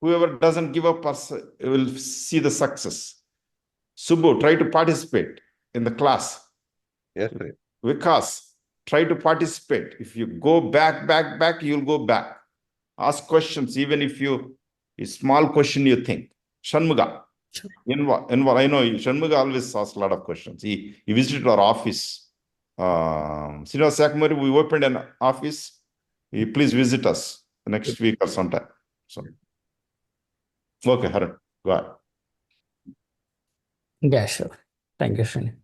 Whoever doesn't give up will see the success. Subbu, try to participate in the class. Yes, sir. Vikas, try to participate. If you go back, you'll go back. Ask questions, even if a small question you think. Shanmuga, I know Shanmuga always asks a lot of questions. He visited our office. Srinivas Sakumari, we opened an office. Please visit us next week or sometime. So, okay, Haran, go ahead. Yeah, sure. Thank you, Srini.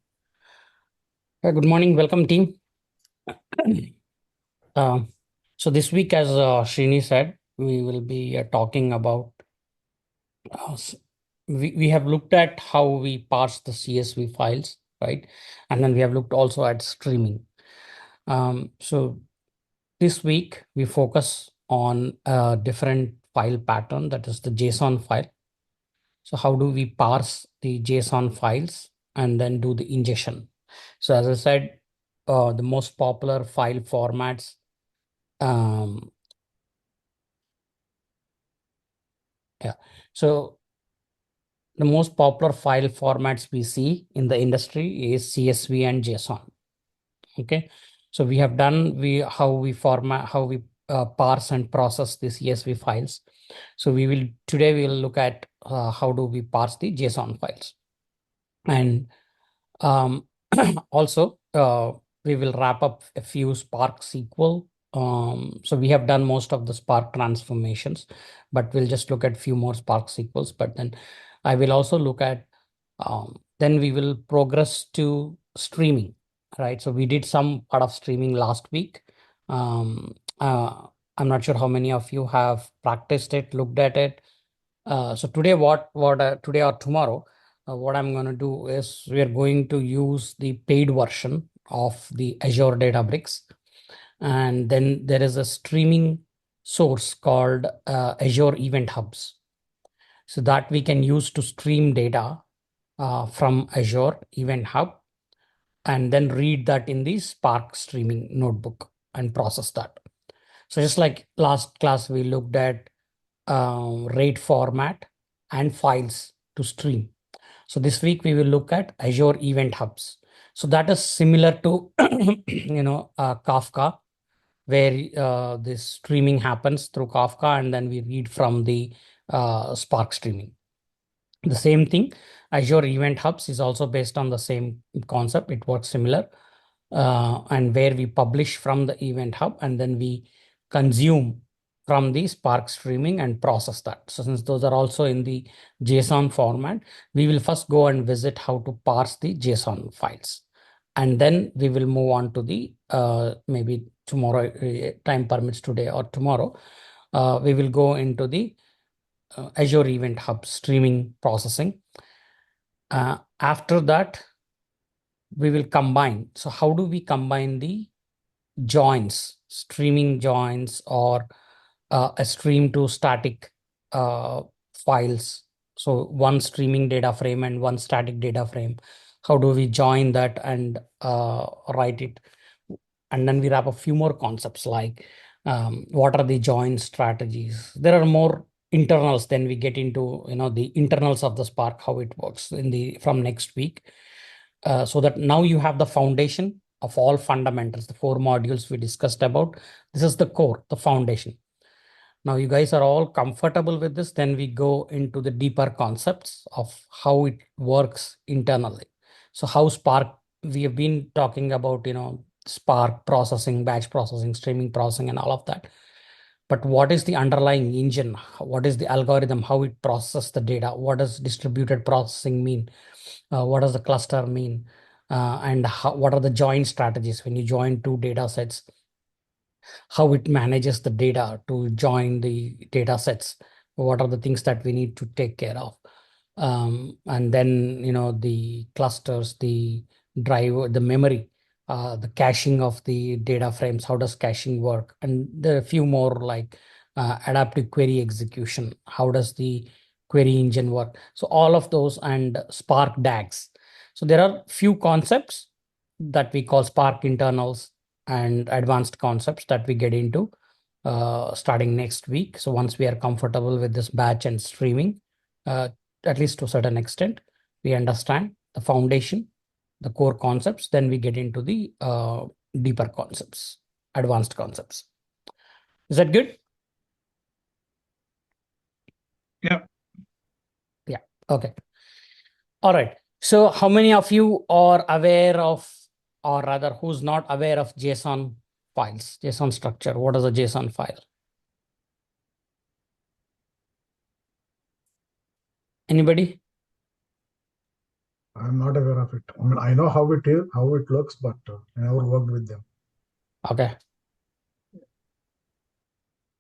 Good morning. Welcome, team. So this week, as Srini said, we will be talking about, we have looked at how we parse the CSV files, right? And then we have looked also at streaming. So this week, we focus on a different file pattern, that is the JSON file. So how do we parse the JSON files and then do the ingestion? So as I said, the most popular file formats, so the most popular file formats we see in the industry is CSV and JSON. Okay, so we have done how we parse and process the CSV files. So today we will look at how do we parse the JSON files, and also we will wrap up a few Spark SQL. So we have done most of the Spark transformations, but we'll just look at few more Spark SQLs. But then I will also look at, then we will progress to streaming, right? So we did some part of streaming last week. I'm not sure how many of you have practiced it, looked at it. So today, today or tomorrow, what I'm going to do is we are going to use the paid version of the Azure Databricks. And then there is a streaming source called Azure Event Hubs. So that we can use to stream data from Azure Event Hub and then read that in the Spark streaming notebook and process that. So just like last class, we looked at RAID format and files to stream. So this week we will look at Azure Event Hubs. So that is similar to Kafka, where this streaming happens through Kafka and then we read from the Spark streaming. The same thing, Azure Event Hubs is also based on the same concept. It works similar, and where we publish from the Event Hub and then we consume from the Spark streaming and process that. So since those are also in the JSON format, we will first go and visit how to parse the JSON files. And then we will move on to the, maybe tomorrow, time permits today or tomorrow, we will go into the Azure Event Hub streaming processing. After that, we will combine. So how do we combine the joins, streaming joins, or a stream to static files? So one streaming data frame and one static data frame. How do we join that and write it? And then we wrap a few more concepts like what are the join strategies? There are more internals. Then we get into the internals of the Spark, how it works from next week. So that now you have the foundation of all fundamentals, the 4 modules we discussed about. This is the core, the foundation. Now you guys are all comfortable with this. Then we go into the deeper concepts of how it works internally. So how Spark, we have been talking about, Spark processing, batch processing, streaming processing, and all of that. But what is the underlying engine? What is the algorithm? How it processes the data? What does distributed processing mean? What does the cluster mean? And what are the join strategies when you join 2 data sets? How it manages the data to join the data sets? What are the things that we need to take care of? And then, the clusters, the driver, the memory, the caching of the data frames, how does caching work? And there are a few more like adaptive query execution. How does the query engine work? So all of those, and Spark DAGs. So there are few concepts that we call Spark internals and advanced concepts that we get into. starting next week. So once we are comfortable with this batch and streaming, at least to a certain extent, we understand the foundation, the core concepts, then we get into the deeper concepts, advanced concepts. Is that good? Yeah. Yeah. Okay. All right. So how many of you are aware of, or rather who's not aware of JSON files, JSON structure? What is a JSON file? Anybody? I'm not aware of it. I mean, I know how it is, how it looks, but I never worked with them. Okay.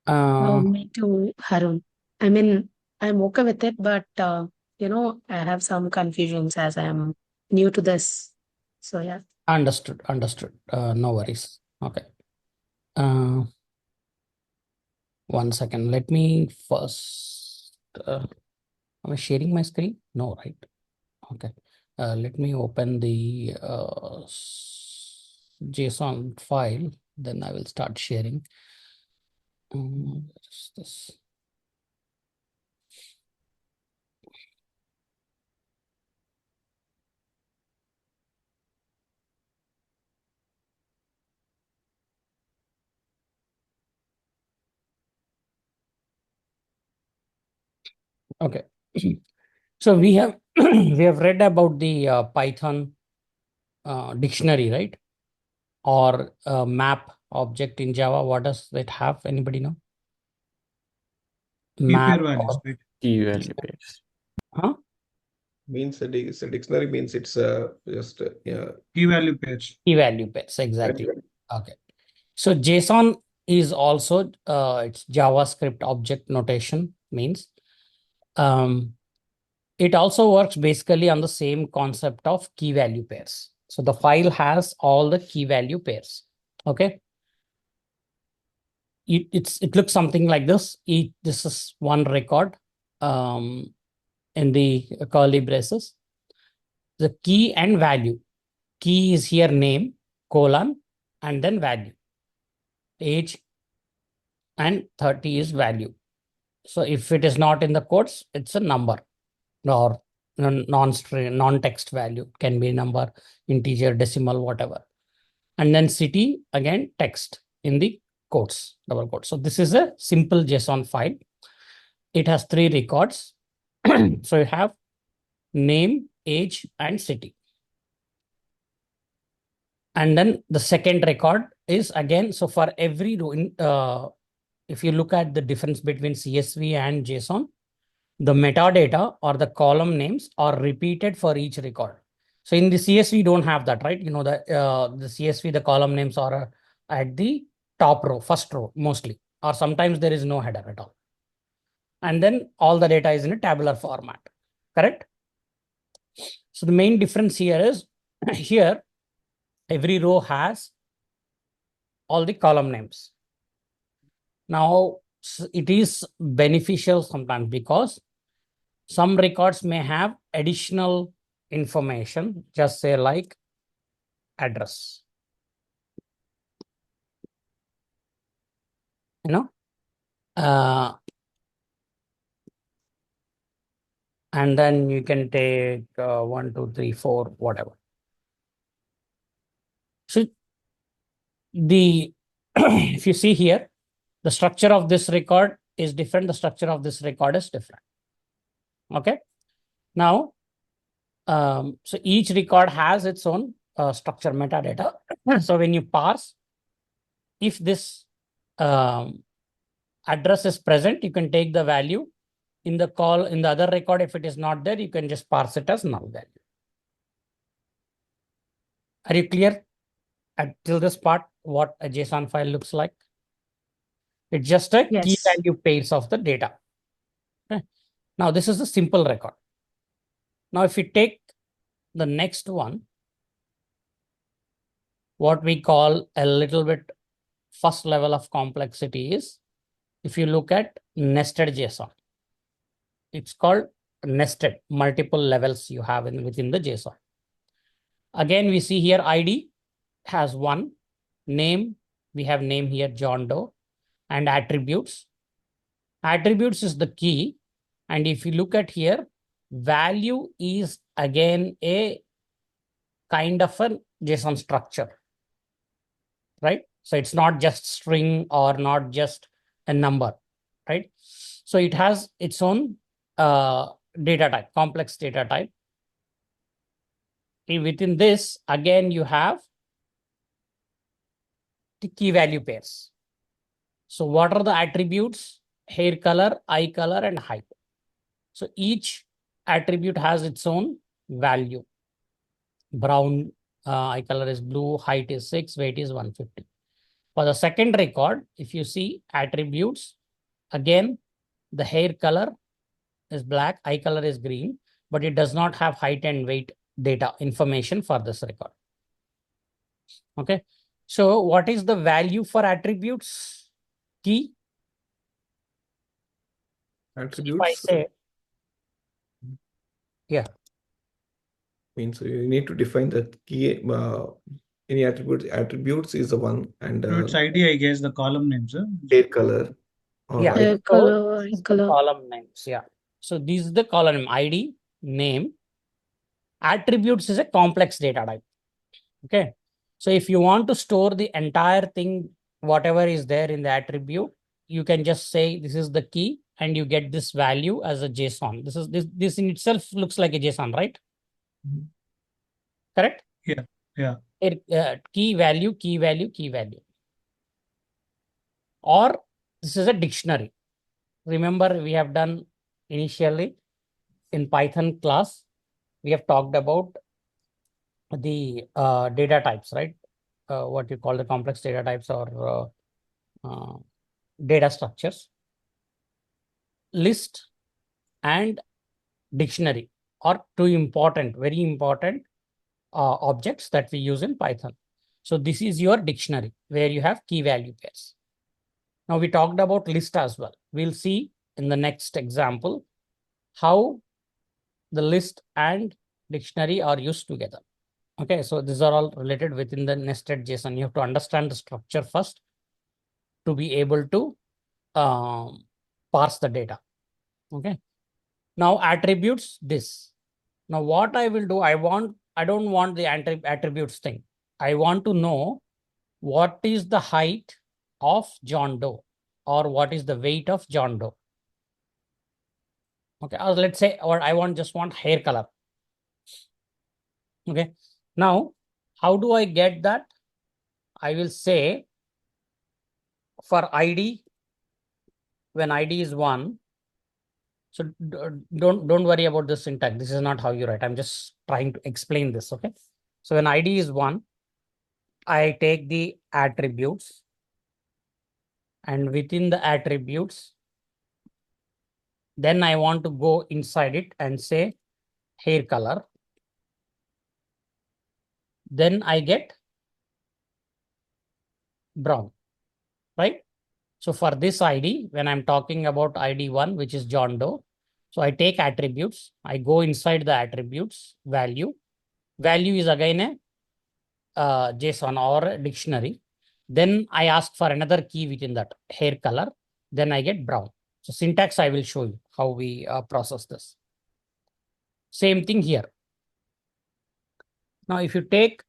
Me too, Harun. I mean, I'm okay with it, but I have some confusions as I'm new to this. So yeah. Understood. No worries. Okay. One second. Let me first. Am I sharing my screen? No, right? Okay. Let me open the JSON file. Then I will start sharing. What is this? Okay. So we have we have read about the Python dictionary, right? Or map object in Java. What does it have? Anybody know? Key Map pair values, or right? Key value pairs. huh? Means a dictionary means it's just yeah. Key value pairs. Key value pairs, exactly. Okay. So JSON is also it's JavaScript object notation means it also works basically on the same concept of key value pairs. So the file has all the key value pairs. Okay. It looks something like this. This is one record in the curly braces. The key and value. Key is here name, colon, and then value. Age and 30 is value. So if it is not in the quotes, it's a number or non-string, non-text value. It can be number, integer, decimal, whatever. And then city, again, text in the quotes, double quotes. So this is a simple JSON file. It has 3 records. So you have name, age, and city. And then the second record is again, so for every row, if you look at the difference between CSV and JSON, the metadata or the column names are repeated for each record. So in the CSV, don't have that, right? You know, the CSV, the column names are at the top row, first row mostly, or sometimes there is no header at all. And then all the data is in a tabular format, correct? So the main difference here is here, every row has all the column names. Now, it is beneficial sometimes because some records may have additional information, just say like address. And then you can take 1, 2, 3, 4, whatever. So the if you see here, the structure of this record is different. The structure of this record is different. Okay. Now, so each record has its own structure metadata. So when you parse, if this address is present, you can take the value in the call in the other record. If it is not there, you can just parse it as null value. Are you clear till this part what a JSON file looks like? It's just a key Yes. value pairs of the data. Okay. Now this is a simple record. Now if we take the next one, what we call a little bit first level of complexity is if you look at nested JSON. It's called nested, multiple levels you have within the JSON. Again, we see here ID has 1, name, we have name here John Doe, and attributes. Attributes is the key. And if you look at here, value is again a kind of a JSON structure, right? So it's not just string or not just a number, right? So it has its own data type, complex data type. Within this, again, you have the key value pairs. So what are the attributes? Hair color, eye color, and height. So each attribute has its own value. Brown eye color is blue, height is 6, weight is 150. For the second record, if you see attributes, again, the hair color is black, eye color is green, but it does not have height and weight data information for this record. Okay. So what is the value for attributes? Key. Attributes. If I say, yeah. Means you need to define the key. Any attributes is the one, and It's ID, I guess, the column names. hair color. Or Yeah. Hair color, eye color. Column names. Yeah. So this is the column name, ID, name. Attributes is a complex data type. Okay. So if you want to store the entire thing, whatever is there in the attribute, you can just say this is the key and you get this value as a JSON. This in itself looks like a JSON, right? Mhm. Correct? Yeah. Key value, key value, key value. Or this is a dictionary. Remember, we have done initially in Python class, we have talked about the data types, right? What you call the complex data types or data structures. List and dictionary are two important, very important objects that we use in Python. So this is your dictionary where you have key value pairs. Now we talked about list as well. We'll see in the next example how the list and dictionary are used together. Okay, so these are all related within the nested JSON. You have to understand the structure first to be able to parse the data. Okay. Now attributes this. Now what I will do, I don't want the attributes thing. I want to know what is the height of John Doe or what is the weight of John Doe. Okay, let's say, or I just want hair color. Okay. Now, how do I get that? I will say for ID, when ID is 1, so don't worry about the syntax. This is not how you write. I'm just trying to explain this. Okay. So when ID is 1, I take the attributes, and within the attributes, then I want to go inside it and say hair color. Then I get brown, right? So for this ID, when I'm talking about ID 1, which is John Doe, so I take attributes, I go inside the attributes value. Value is again a JSON or a dictionary. Then I ask for another key within that, hair color. Then I get brown. So syntax, I will show you how we process this. Same thing here. Now, if you take,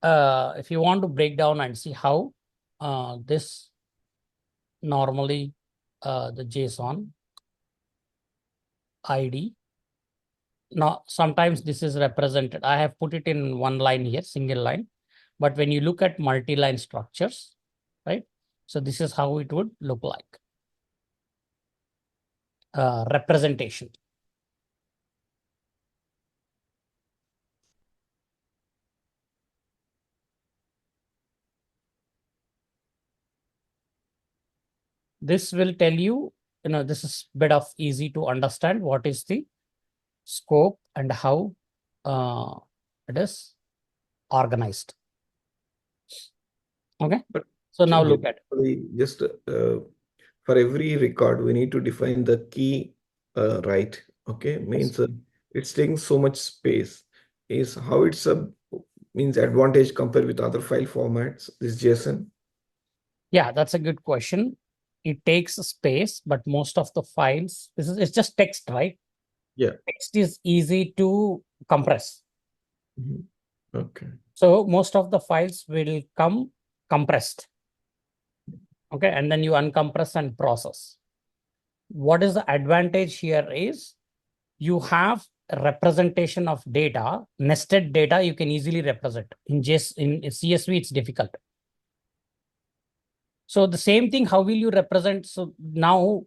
if you want to break down and see how this normally the JSON ID. Now, sometimes this is represented. I have put it in one line here, single line. But when you look at multi-line structures, right? So this is how it would look like. Representation. This will tell you, this is a bit of easy to understand what is the scope and how it is organized. Okay. But so now look at just for every record, we need to define the key right. Okay, means it's taking so much space. Is how it's a means advantage compared with other file formats. This JSON. Yeah, that's a good question. it takes space, but most of the files, it's just text, right? Yeah. Text is easy to compress. Mhm. Okay. So most of the files will come compressed. Okay, and then you uncompress and process. What is the advantage here is you have a representation of data, nested data you can easily represent. In CSV, it's difficult. So the same thing, how will you represent? So now,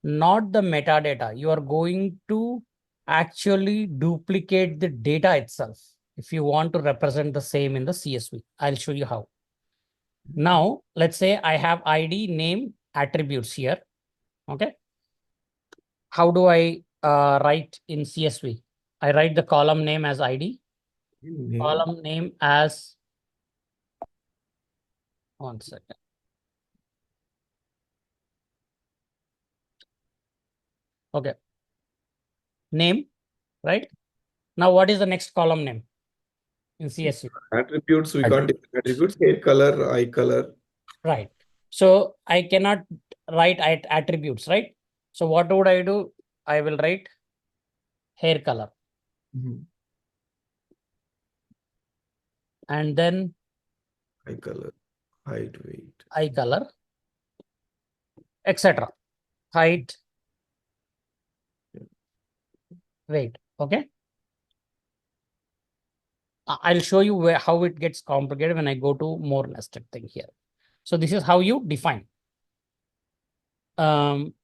not the metadata, you are going to actually duplicate the data itself if you want to represent the same in the CSV. I'll show you how. Now, let's say I have ID, name, attributes here. Okay. How do I write in CSV? I write the column name as ID, Name. column name as, one second. Okay. Name, right? Now, what is the next column name in CSV? Attributes, we can't define attributes, hair color, eye color. Right. So I cannot write attributes, right? So what would I do? I will write hair color Mhm. and then Eye color, height, weight. eye color, etc. Height, weight. Okay. I'll show you how it gets complicated when I go to more nested thing here. So this is how you define.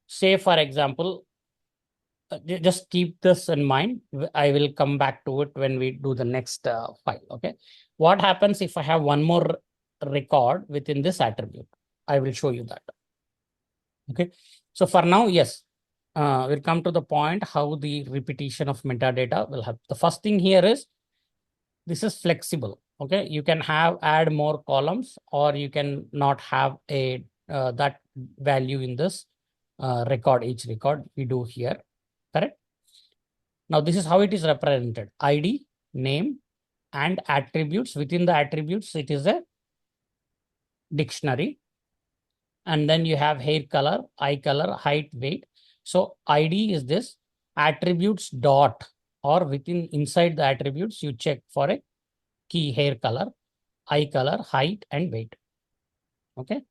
Say for example, just keep this in mind. I will come back to it when we do the next file. Okay. What happens if I have one more record within this attribute? I will show you that. Okay. So for now, yes, we'll come to the point how the repetition of metadata will have. The first thing here is this is flexible. Okay. You can add more columns, or you can not have a that value in this record. Each record we do here. Correct. Now, this is how it is represented. ID, name, and attributes. Within the attributes, it is a dictionary. And then you have hair color, eye color, height, weight. So ID is this, attributes dot, or within inside the attributes, you check for a key: hair color, eye color, height, and weight. Okay.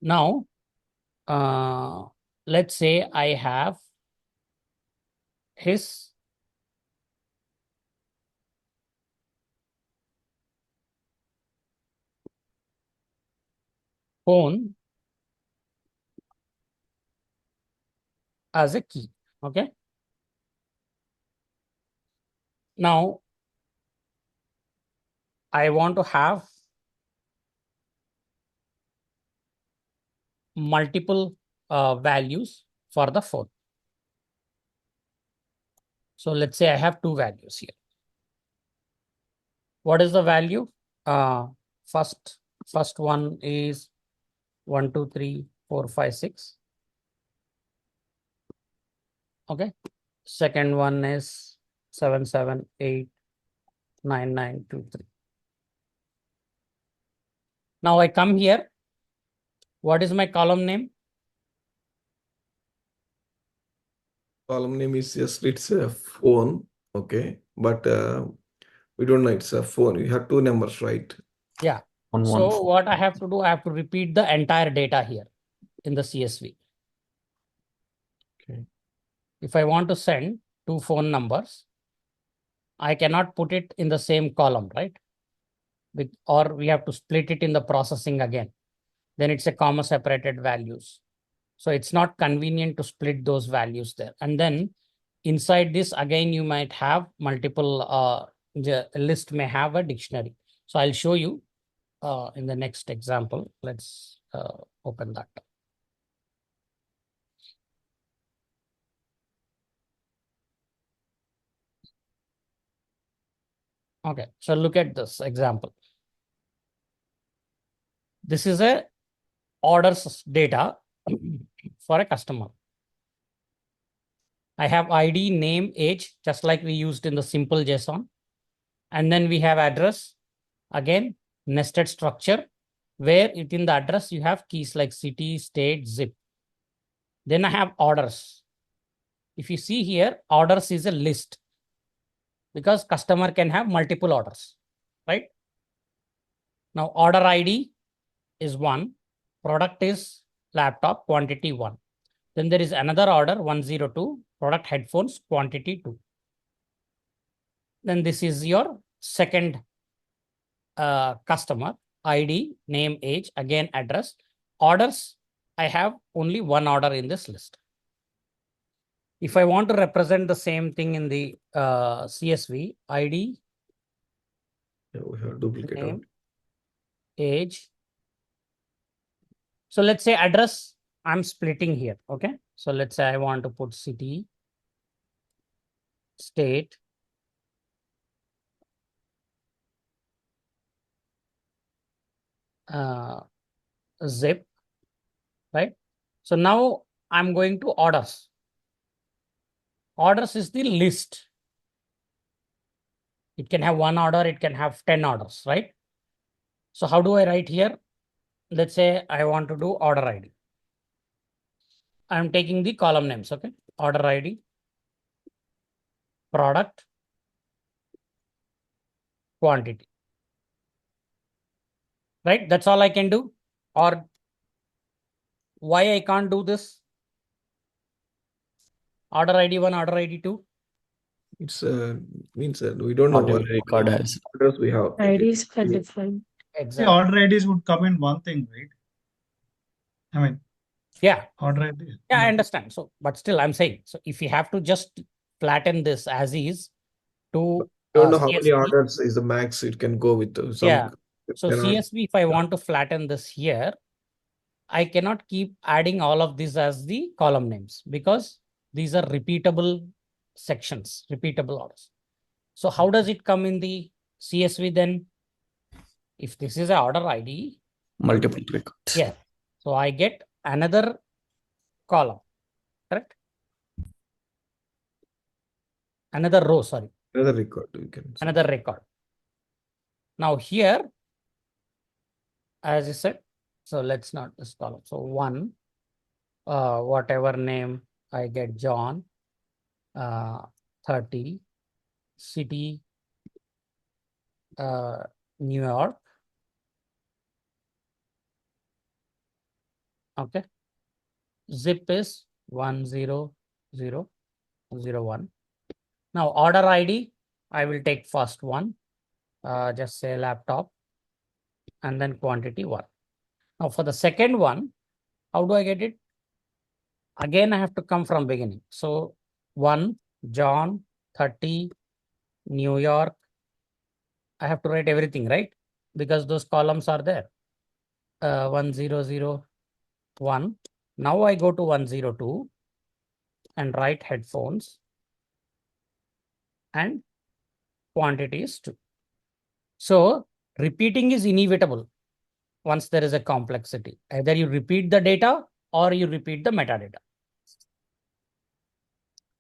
Now, let's say I have his phone as a key. Okay. Now, I want to have multiple values for the phone. So let's say I have two values here. What is the value? First one is 1, 2, 3, 4, 5, 6. Okay. Second one is 7, 7, 8, 9, 9, 2, 3. Now I come here. What is my column name? Column name is just, it's a phone. Okay. But we don't know it's a phone. You have two numbers, right? Yeah. On one So phone. what I have to do, I have to repeat the entire data here in the CSV. Okay. If I want to send two phone numbers, I cannot put it in the same column, right? Or we have to split it in the processing again. Then it's a comma separated values. So it's not convenient to split those values there. And then inside this, again, you might have multiple, the list may have a dictionary. So I'll show you in the next example. Let's open that. Okay, so look at this example. This is a orders data for a customer. I have ID, name, age, just like we used in the simple JSON. And then we have address, again, nested structure. where within the address you have keys like city, state, zip. Then I have orders. If you see here, orders is a list because customer can have multiple orders, right? Now order ID is 1, product is laptop, quantity 1. Then there is another order 102, product headphones, quantity 2. Then this is your second customer, ID, name, age, again address. Orders, I have only one order in this list. If I want to represent the same thing in the CSV, ID, Yeah, we have duplicate name, order. age. So let's say address, I'm splitting here. Okay. So let's say I want to put city, state, zip, right? So now I'm going to orders. Orders is the list. It can have one order, it can have 10 orders, right? So how do I write here? Let's say I want to do order ID. I'm taking the column names, okay? Order ID, product, quantity, right? That's all I can do. Or why I can't do this? Order ID 1, order ID 2. It's means we don't know Not what every record has. orders we have. IDs are we- different. The Exactly. order IDs would come in one thing, right? I mean, Yeah. order ID. Yeah, I understand. So, but still, I'm saying, so if you have to just flatten this as is to don't know how many CSV, orders is the max it can go with. Some yeah. So cannot- CSV, if I want to flatten this here, I cannot keep adding all of these as the column names because these are repeatable sections, repeatable orders. So how does it come in the CSV then? If this is an order ID, Multiple records. yeah. So I get another column, correct? Another row, sorry, another record we can say. another record. Now here, as I said, so let's not this column. So 1, whatever name I get John, 30, city, New York. Okay. Zip is 10001. Now order ID, I will take first one, just say laptop, and then quantity 1. Now for the second one, how do I get it? Again, I have to come from beginning. So 1, John, 30, New York. I have to write everything, right? Because those columns are there. 1001. Now I go to 102 and write headphones and quantity is 2. So repeating is inevitable once there is a complexity. Either you repeat the data or you repeat the metadata.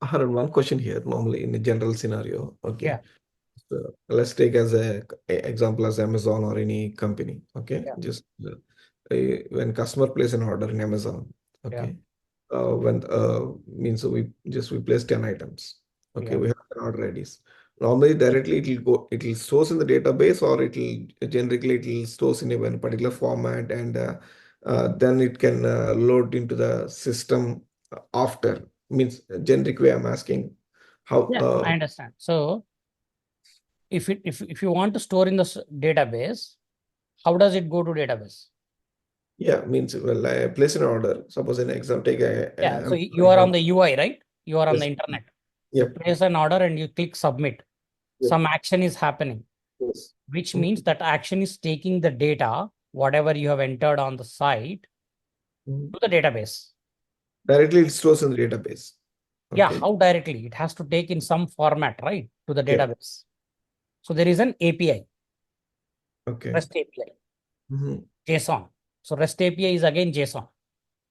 Harun, one question here, normally in a general scenario. Okay. Yeah. So let's take as a example as Amazon or any company. Okay. Yeah. Just when customer place an order in Amazon. Okay. Yeah. When means we place 10 items. Okay. Yeah. We have 10 order IDs. Normally directly it will stores in the database, or it will generically stores in a particular format, and then it can load into the system after. Means generic way I'm asking how. Yeah, I understand. So if you want to store in the database, how does it go to database? Yeah, means well, I place an order. Suppose an example, take a Yeah, so you are on the UI, right? You are on Yes. the internet. Yep. You place an order and you click submit. Yep. Some action is happening, Yes. which means that action is taking the data, whatever you have entered on the site, Mhm. to the database. Directly it stores in the database. Yeah, Okay. how directly? It has to take in some format, right? To the Yeah. database. So there is an API, Okay. REST API, Mhm. JSON. So REST API is again JSON.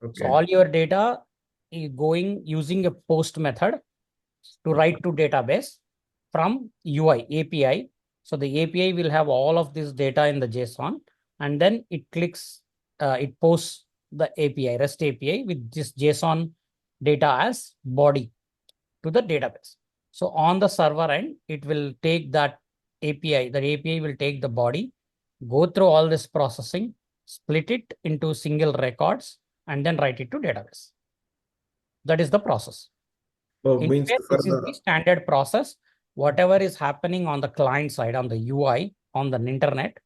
So Okay. all your data is going using a post method to write to database from UI API. So the API will have all of this data in the JSON. and then it clicks, it posts the API, REST API with this JSON data as body to the database. So on the server end, it will take that API, the API will take the body, go through all this processing, split it into single records, and then write it to database. That is the process. Oh, In means fact, for this is the standard process. Whatever is happening on the client side, on the UI, on the internet,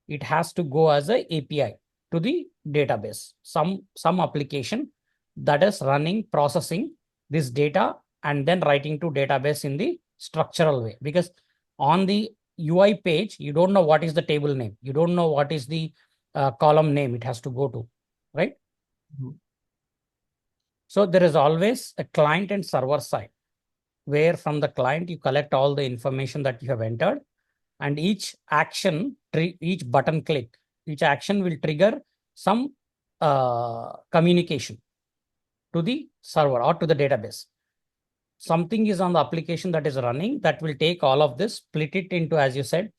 it has to go as a API to the database. Some application that is running, processing this data and then writing to database in the structural way. Because on the UI page, you don't know what is the table name. You don't know what is the column name it has to go to, right? Mhm. So there is always a client and server side, where from the client you collect all the information that you have entered, and each action, each button click, each action will trigger some communication to the server or to the database. Something is on the application that is running that will take all of this, split it into, as you said,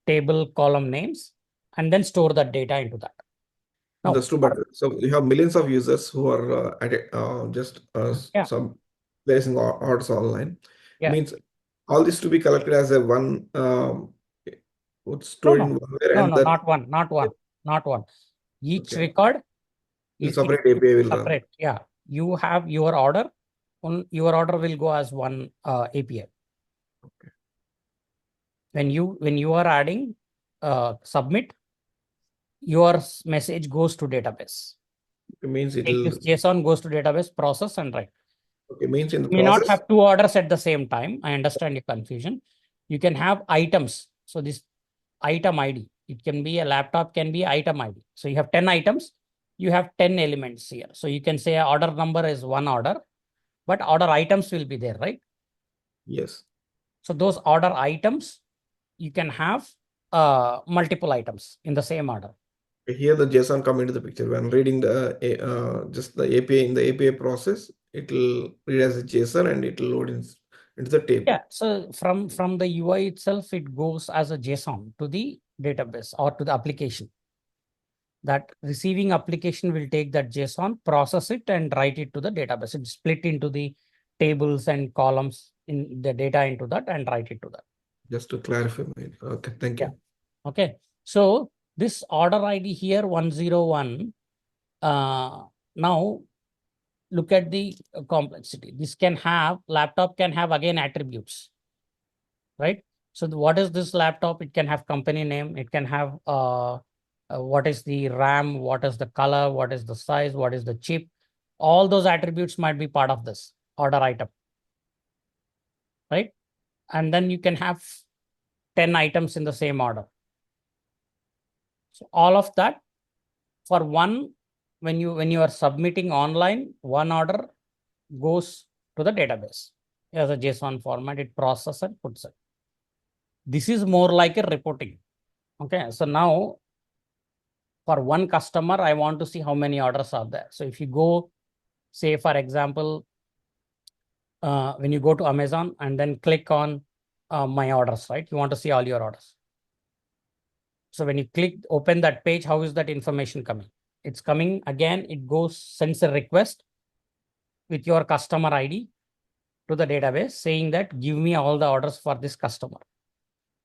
table column names, and then store that data into that. Now, Understood, but so you have millions of users who are just Yeah. some placing orders online. Yeah. Means all this to be collected as a one stored in one where, and then not one. Each Okay. record, separate API will run. separate. Yeah, you have your order. Your order will go as one API. Okay. When you are adding submit, your message goes to database. It means Take it'll this JSON, goes to database, process and write. okay. Means in the You may not process. have two orders at the same time. I understand your confusion. You can have items. So this item ID, it can be a laptop, can be item ID. So you have 10 items, you have 10 elements here. So you can say order number is one order, but order items will be there, right? Yes. So those order items, you can have multiple items in the same order. Here the JSON come into the picture. When reading the just the API in the API process, it will read as a JSON and it will load into the table. Yeah. So from the UI itself, it goes as a JSON to the database or to the application. That receiving application will take that JSON, process it, and write it to the database. It's split into the tables and columns in the data into that and write it to that. Just to clarify. Okay, thank you. Okay. So this order ID here, 101. Now look at the complexity. This can have, laptop can have again attributes, right? So what is this laptop? It can have company name. It can have what is the RAM, what is the color, what is the size, what is the chip. All those attributes might be part of this order item, right? And then you can have 10 items in the same order. So all of that for one, when you are submitting online, one order goes to the database as a JSON format. It processes and puts it. This is more like a reporting. Okay, so now for one customer, I want to see how many orders are there. So if you go, say for example, when you go to Amazon and then click on my orders, right? You want to see all your orders. So when you click, open that page, how is that information coming? It's coming again, it goes, sends a request with your customer ID to the database saying that give me all the orders for this customer.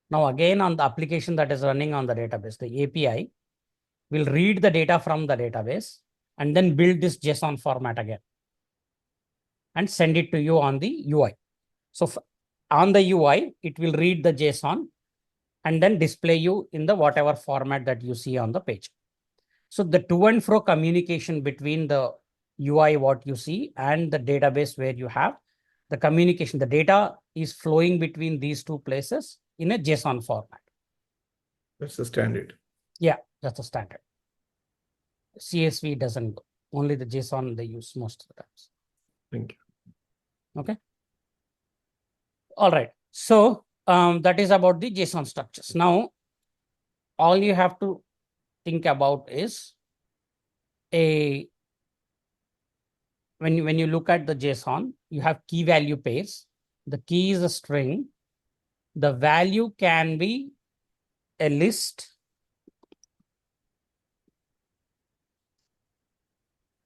Now again, on the application that is running on the database, the API will read the data from the database and then build this JSON format again and send it to you on the UI. So on the UI, it will read the JSON and then display you in the whatever format that you see on the page. So the to and fro communication between the UI, what you see, and the database where you have the communication, the data is flowing between these two places in a JSON format. That's the standard. Yeah, that's a standard. CSV doesn't go. Only the JSON they use most of the times. Thank you. Okay. All right. So that is about the JSON structures. Now, all you have to think about is when you look at the JSON, you have key value pairs. The key is a string. The value can be a list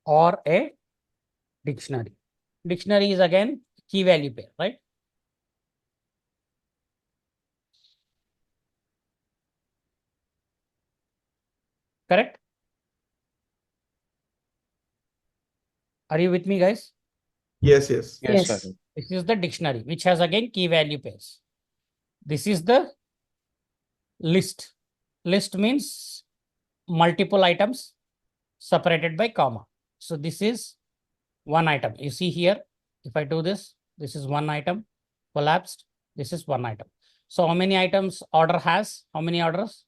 or a dictionary. Dictionary is again key value pair, right? Correct? Are you with me, guys? Yes, yes. Yes, Yes. sir. This is the dictionary, which has again key value pairs. This is the list. List means multiple items separated by comma. So this is one item. You see here, if I do this, this is one item collapsed. This is one item. So how many items order has? How many orders?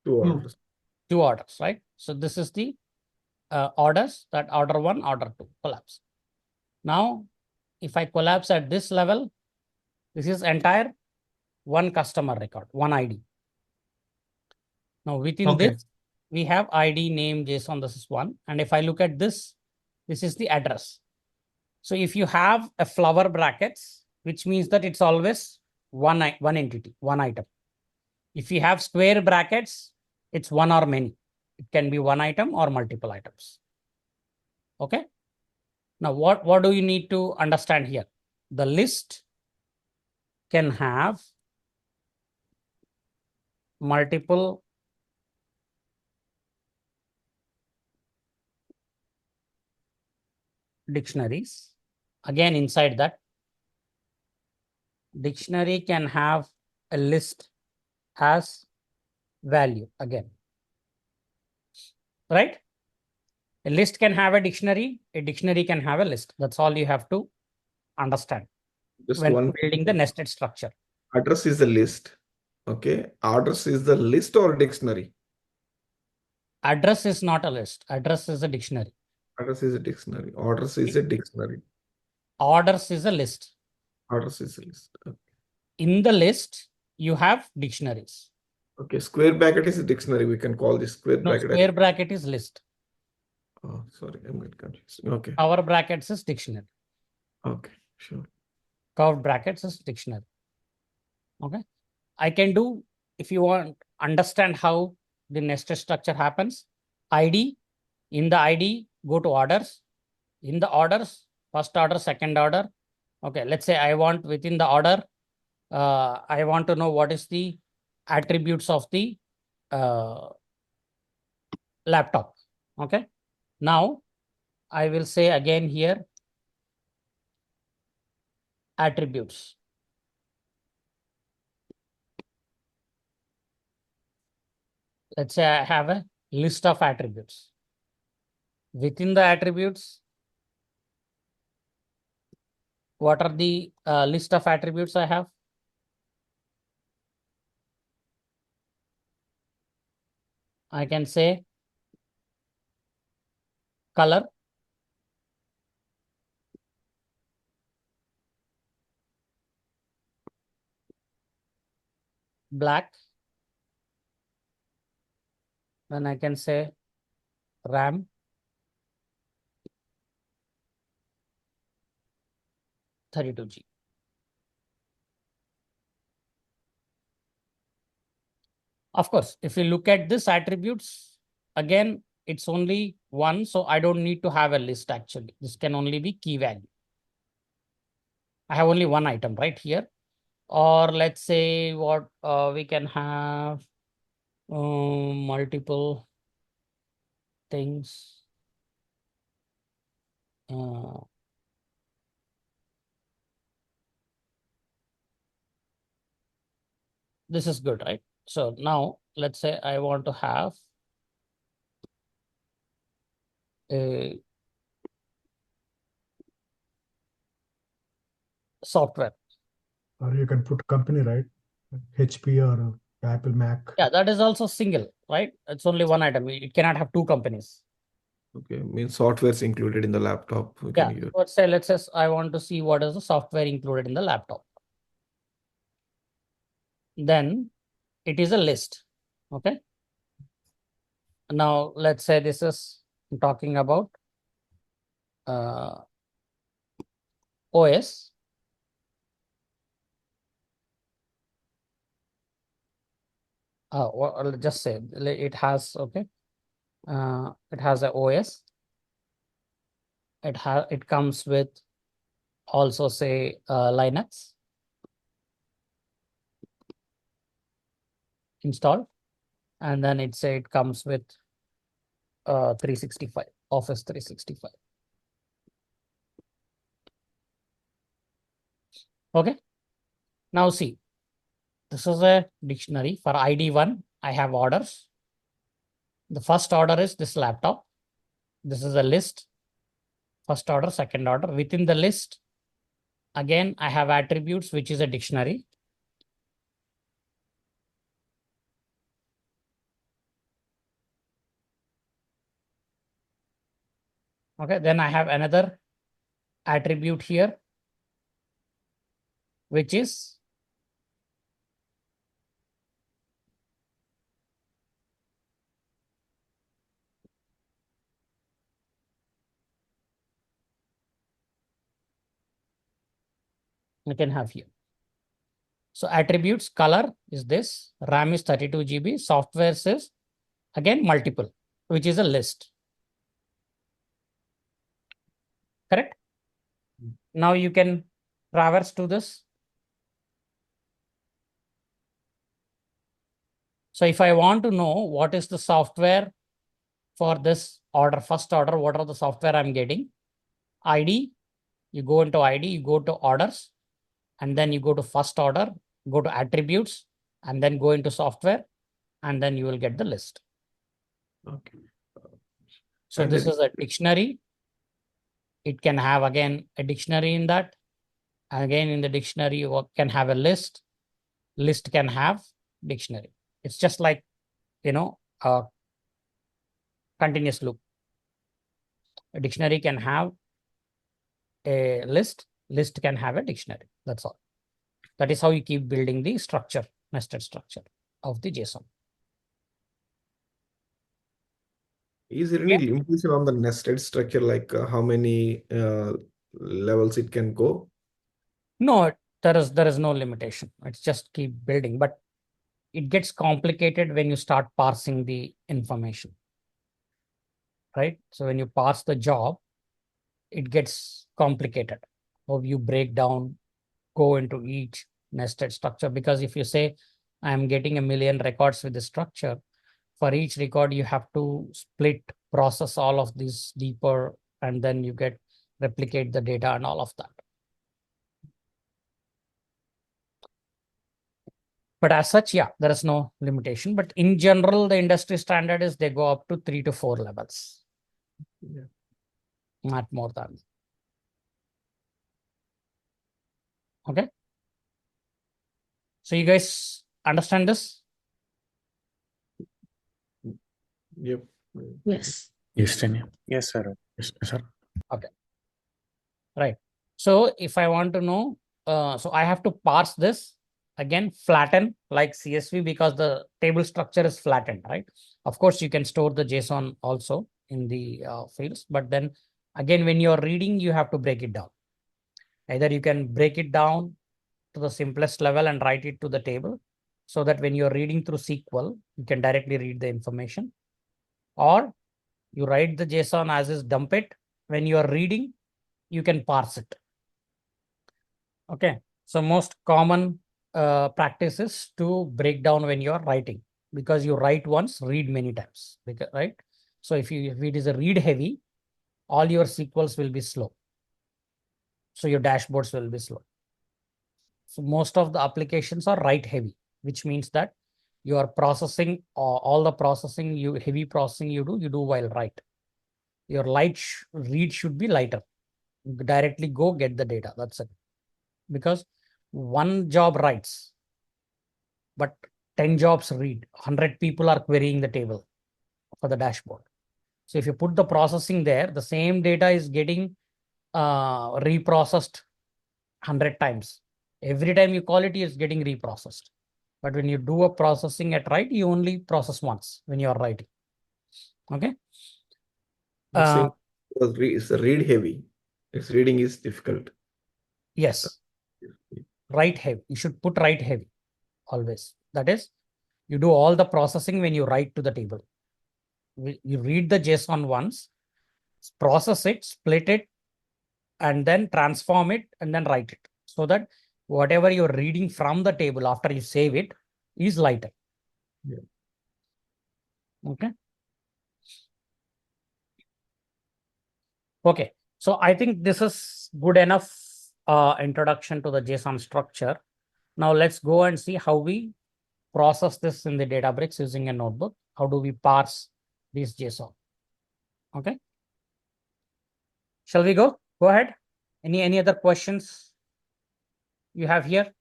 Two orders. Two orders, right? So this is the orders, that order one, order two collapse. Now, if I collapse at this level, this is entire one customer record, one ID. Now within Okay. this, we have ID, name, JSON, this is one. And if I look at this, this is the address. So if you have a flower brackets, which means that it's always one entity, one item. If you have square brackets, it's one or many. It can be one item or multiple items. Okay. Now, what do you need to understand here? The list can have multiple dictionaries. Again, inside that, dictionary can have a list as value again. Right? A list can have a dictionary can have a list. That's all you have to understand Just when one building the nested structure. address is the list. Okay. Address is the list or dictionary? Address is not a list. Address is a dictionary. Address is a dictionary. Orders is a dictionary. Orders is a list. Orders is a list. Okay. In the list, you have dictionaries. Okay. Square bracket is a dictionary. We can call this square No, bracket. square bracket is list. Oh, sorry. I'm getting confused. Okay. Our brackets is dictionary. Okay. Sure. Curved brackets is dictionary. Okay. I can do, if you want, understand how the nested structure happens. ID, in the ID, go to orders. In the orders, first order, second order. Okay, let's say I want within the order, I want to know what is the attributes of the laptop. Okay. Now, I will say again here, attributes. Let's say I have a list of attributes. Within the attributes, what are the list of attributes I have? I can say color, black. Then I can say RAM, 32G. Of course, if you look at this attributes, again, it's only one. So I don't need to have a list actually. This can only be key value. I have only one item right here. Or let's say what we can have multiple things. This is good, right? So now let's say I want to have a software. Or you can put company, right? HP or Apple Mac. Yeah, that is also single, right? It's only one item. It cannot have two companies. Okay. Means software is included in the laptop. We Yeah. can use. Let's say I want to see what is the software included in the laptop. Then it is a list. Okay. Now let's say this is talking about OS. Or just say it has, okay. It has a OS. It comes with also say Linux installed, and then it comes with 365, Office 365. Okay. Now see, this is a dictionary. For ID1, I have orders. The first order is this laptop. This is a list. First order, second order. Within the list, again, I have attributes, which is a dictionary. Okay, then I have another attribute here, which is I can have here. So attributes, color is this, RAM is 32 GB, software says again multiple, which is a list. Correct? Now you can traverse to this. So if I want to know what is the software for this order, first order, what are the software I'm getting? ID, you go into ID, you go to orders, and then you go to first order, go to attributes, and then go into software, and then you will get the list. Okay. So And this then- is a dictionary. It can have again a dictionary in that. Again, in the dictionary, you can have a list. List can have dictionary. It's just like, a continuous loop. A dictionary can have a list. List can have a dictionary. That's all. That is how you keep building the structure, nested structure of the JSON. Is there any limitation on the nested structure, like how many levels it can go? No, there is no limitation. It's just keep building, but it gets complicated when you start parsing the information, right? So when you parse the job, it gets complicated. How you break down, go into each nested structure, because if you say I'm getting 1,000,000 records with the structure, for each record you have to split, process all of these deeper, and then you get replicate the data and all of that. But as such, yeah, there is no limitation. But in general, the industry standard is they go up to 3 to 4 levels. Yeah. Not more than. Okay. So you guys understand this? Yep. Yes. Yes, Tanya. Yes, sir. Yes, sir. Right. So if I want to know, so I have to parse this again, flatten like CSV, because the table structure is flattened, right? Of course, you can store the JSON also in the fields, but then again, when you're reading, you have to break it down. Either you can break it down to the simplest level and write it to the table, so that when you're reading through SQL, you can directly read the information, or you write the JSON as is, dump it. When you're reading, you can parse it. Okay, so most common practice is to break down when you're writing, because you write once, read many times, because, right? So if it is a read heavy, all your SQLs will be slow. So your dashboards will be slow. So most of the applications are write heavy, which means that you are processing all the processing, heavy processing you do while write. Your read should be lighter. Directly go get the data. That's it. Because one job writes, but 10 jobs read. 100 people are querying the table for the dashboard. So if you put the processing there, the same data is getting reprocessed 100 times. Every time you call it, it's getting reprocessed. But when you do a processing at write, you only process once when you are writing. Okay. You're saying it's read heavy. Its reading is difficult. Yes. Write heavy. You should put write heavy always. That is, you do all the processing when you write to the table. You read the JSON once, process it, split it, and then transform it and then write it, so that whatever you're reading from the table after you save it is lighter. Yeah. Okay. Okay. So I think this is good enough introduction to the JSON structure. Now let's go and see how we process this in the Databricks using a notebook. How do we parse this JSON? Okay. Shall we go? Go ahead. Any other questions you have here?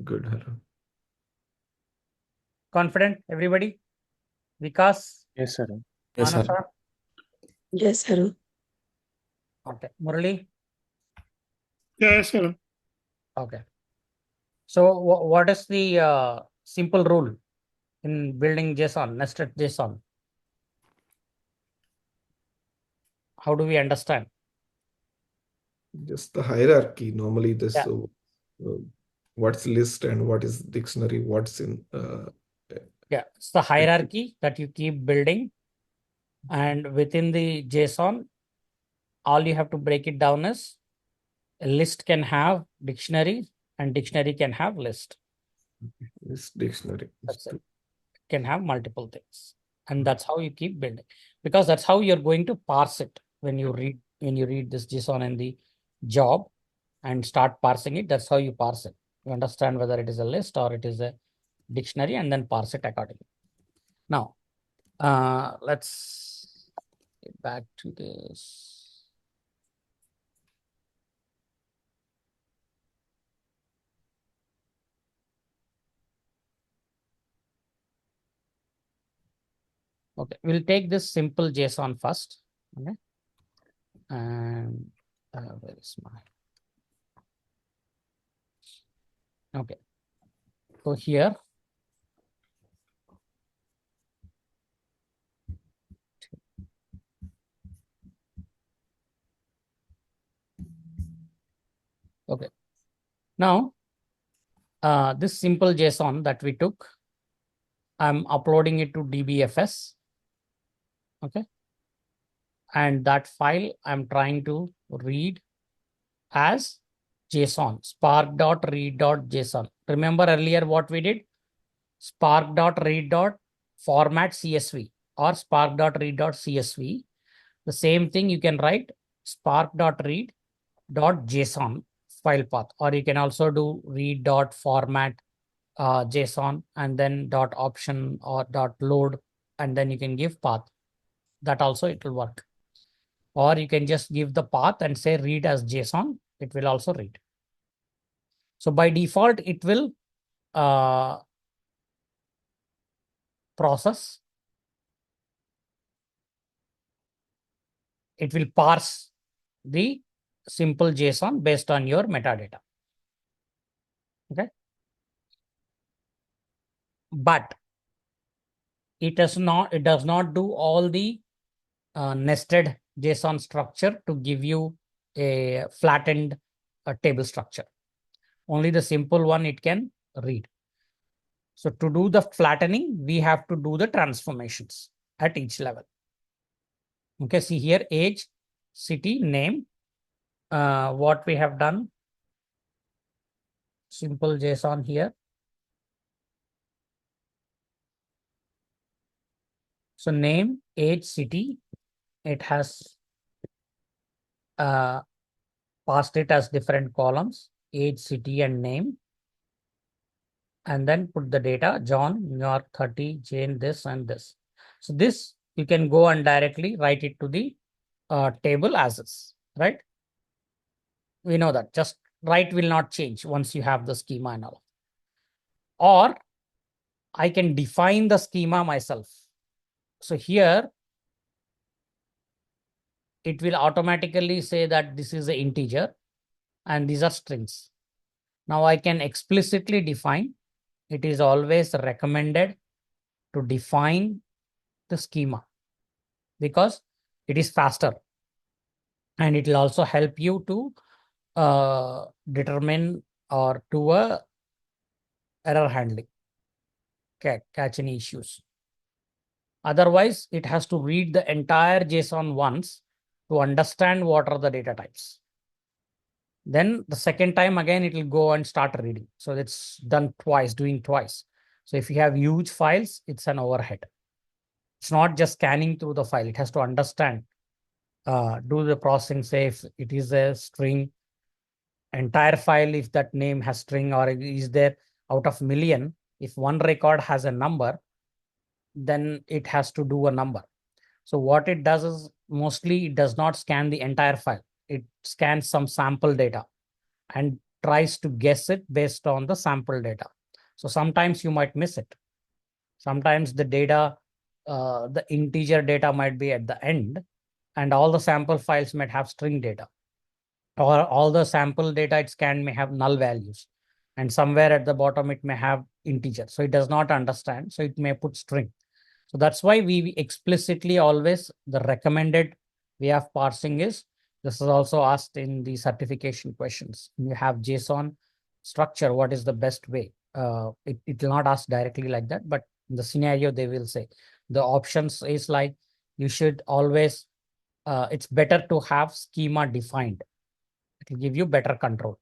Good, Haran. Confident, everybody? Vikas? Yes, sir. Yes, sir. Manasa? Yes, Harun. Okay. Murali? Yes, sir. Okay. So what is the simple rule in building JSON, nested JSON? How do we understand? Just the hierarchy. Normally, this Yeah. what's list and what is dictionary, what's in. Yeah, it's the hierarchy that you keep building. And within the JSON, all you have to break it down is a list can have dictionary and dictionary can have list. This dictionary. That's it. Can have multiple things. And that's how you keep building, because that's how you're going to parse it when you read this JSON in the job and start parsing it. That's how you parse it. You understand whether it is a list or it is a dictionary, and then parse it accordingly. Now, let's get back to this. Okay, we'll take this simple JSON first. Okay, and where is my? Okay, so here. Okay, now this simple JSON that we took, I'm uploading it to DBFS. Okay, and that file I'm trying to read as JSON, spark.read.json. Remember earlier what we did? Spark.read.format CSV or spark.read.csv. The same thing you can write spark.read.json file path, or you can also do read.format JSON and then dot option or dot load, and then you can give path. That also it will work. Or you can just give the path and say read as JSON. It will also read. So by default, it will process. It will parse the simple JSON based on your metadata. Okay. But it does not do all the nested JSON structure to give you a flattened table structure. Only the simple one it can read. So to do the flattening, we have to do the transformations at each level. Okay, see here, age, city, name. What we have done, simple JSON here. So name, age, city, it has passed it as different columns, age, city, and name. And then put the data, John, New York 30, Jane, this and this. So this, you can go and directly write it to the table as is, right? We know that just write will not change once you have the schema and all. Or I can define the schema myself. So here, it will automatically say that this is an integer and these are strings. Now I can explicitly define. It is always recommended to define the schema because it is faster and it will also help you to determine or do a error handling, catch any issues. Otherwise, it has to read the entire JSON once to understand what are the data types. Then the second time again, it will go and start reading. So it's done twice, doing twice. So if you have huge files, it's an overhead. It's not just scanning through the file. It has to understand, do the processing, say if it is a string, entire file, if that name has string, or is there out of million, if one record has a number, then it has to do a number. So what it does is mostly it does not scan the entire file. It scans some sample data and tries to guess it based on the sample data. So sometimes you might miss it. Sometimes the data, the integer data might be at the end, and all the sample files might have string data, or all the sample data it scanned may have null values, and somewhere at the bottom it may have integer. So it does not understand. So it may put string. So that's why we explicitly always, the recommended way of parsing is, this is also asked in the certification questions. You have JSON structure, what is the best way? It will not ask directly like that, but in the scenario they will say the options is like you should always, it's better to have schema defined. It will give you better control.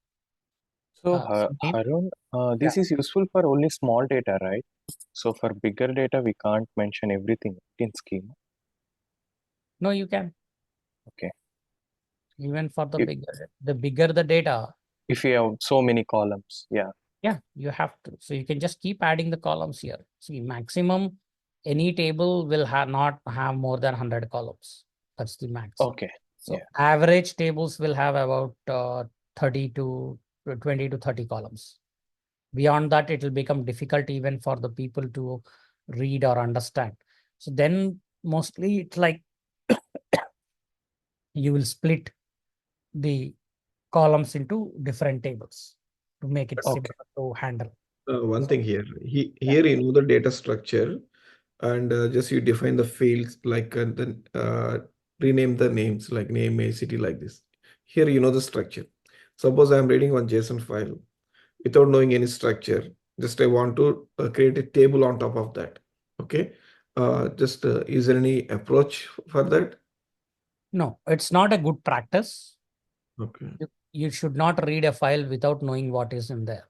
So, Name? Harun, this is useful for only small data, right? So for bigger data, we can't mention everything in schema. No, you can. Okay. Even for the It- bigger the data, If you have so many columns, yeah. yeah, you have to. So you can just keep adding the columns here. See, maximum any table will not have more than 100 columns. That's the max. Okay. So Yeah. average tables will have about 30 to 20 to 30 columns. Beyond that, it will become difficult even for the people to read or understand. So then mostly it's like you will split the columns into different tables to make it Okay. simpler to handle. One thing here, here you know the data structure, and just you define the fields like then rename the names like name a city like this. Here you know the structure. Suppose I am reading one JSON file without knowing any structure. Just I want to create a table on top of that. Okay. Just is there any approach for that? No, it's not a good practice. Okay. You should not read a file without knowing what is in there.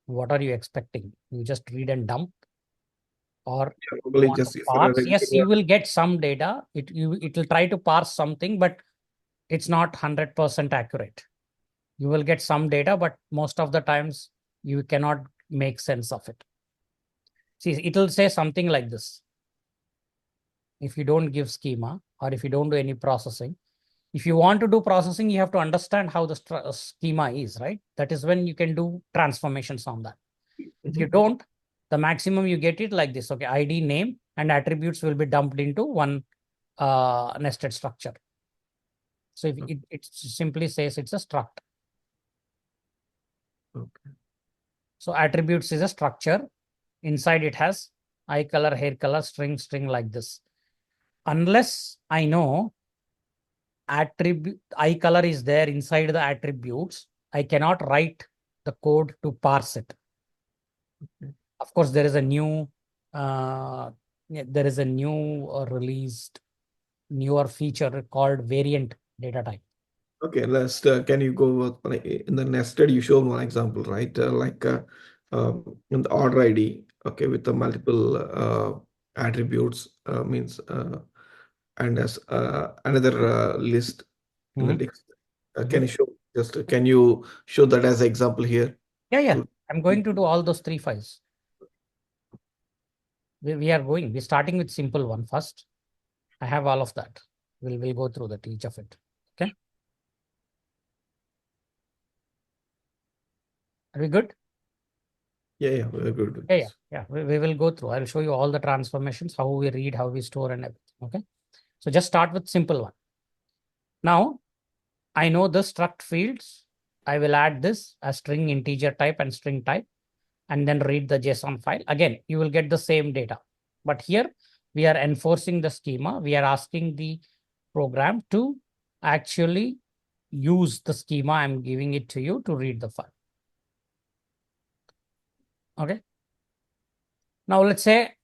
What are you expecting? You just read and dump, or Probably want to just if parse? Yes, you will get some data. It will try to parse something, but it's not 100% accurate. You will get some data, but most of the times you cannot make sense of it. See, it will say something like this. If you don't give schema, or if you don't do any processing, if you want to do processing, you have to understand how the schema is, right? That is when you can do transformations on that. If you don't, the maximum you get it like this. Okay, ID, name, and attributes will be dumped into one nested structure. So if it simply says it's a struct. Okay. So attributes is a structure. Inside it has eye color, hair color, string like this. Unless I know attribute eye color is there inside the attributes, I cannot write the code to parse it. Okay. Of course, there is a new released newer feature called variant data type. Okay, let's can you go in the nested? You showed one example, right? In the order ID, okay, with the multiple attributes means and as another list in the text. Can you show can you show that as an example here? Yeah. I'm going to do all those 3 files. We're starting with simple one first. I have all of that. We'll go through that, each of it. Okay. Are we good? Yeah, we're good with Yeah. this. We will go through. I'll show you all the transformations, how we read, how we store, and everything. Okay. So just start with simple one. Now, I know the struct fields. I will add this as string, integer type, and string type, and then read the JSON file. Again, you will get the same data. But here we are enforcing the schema. We are asking the program to actually use the schema. I'm giving it to you to read the file. Okay. Now let's say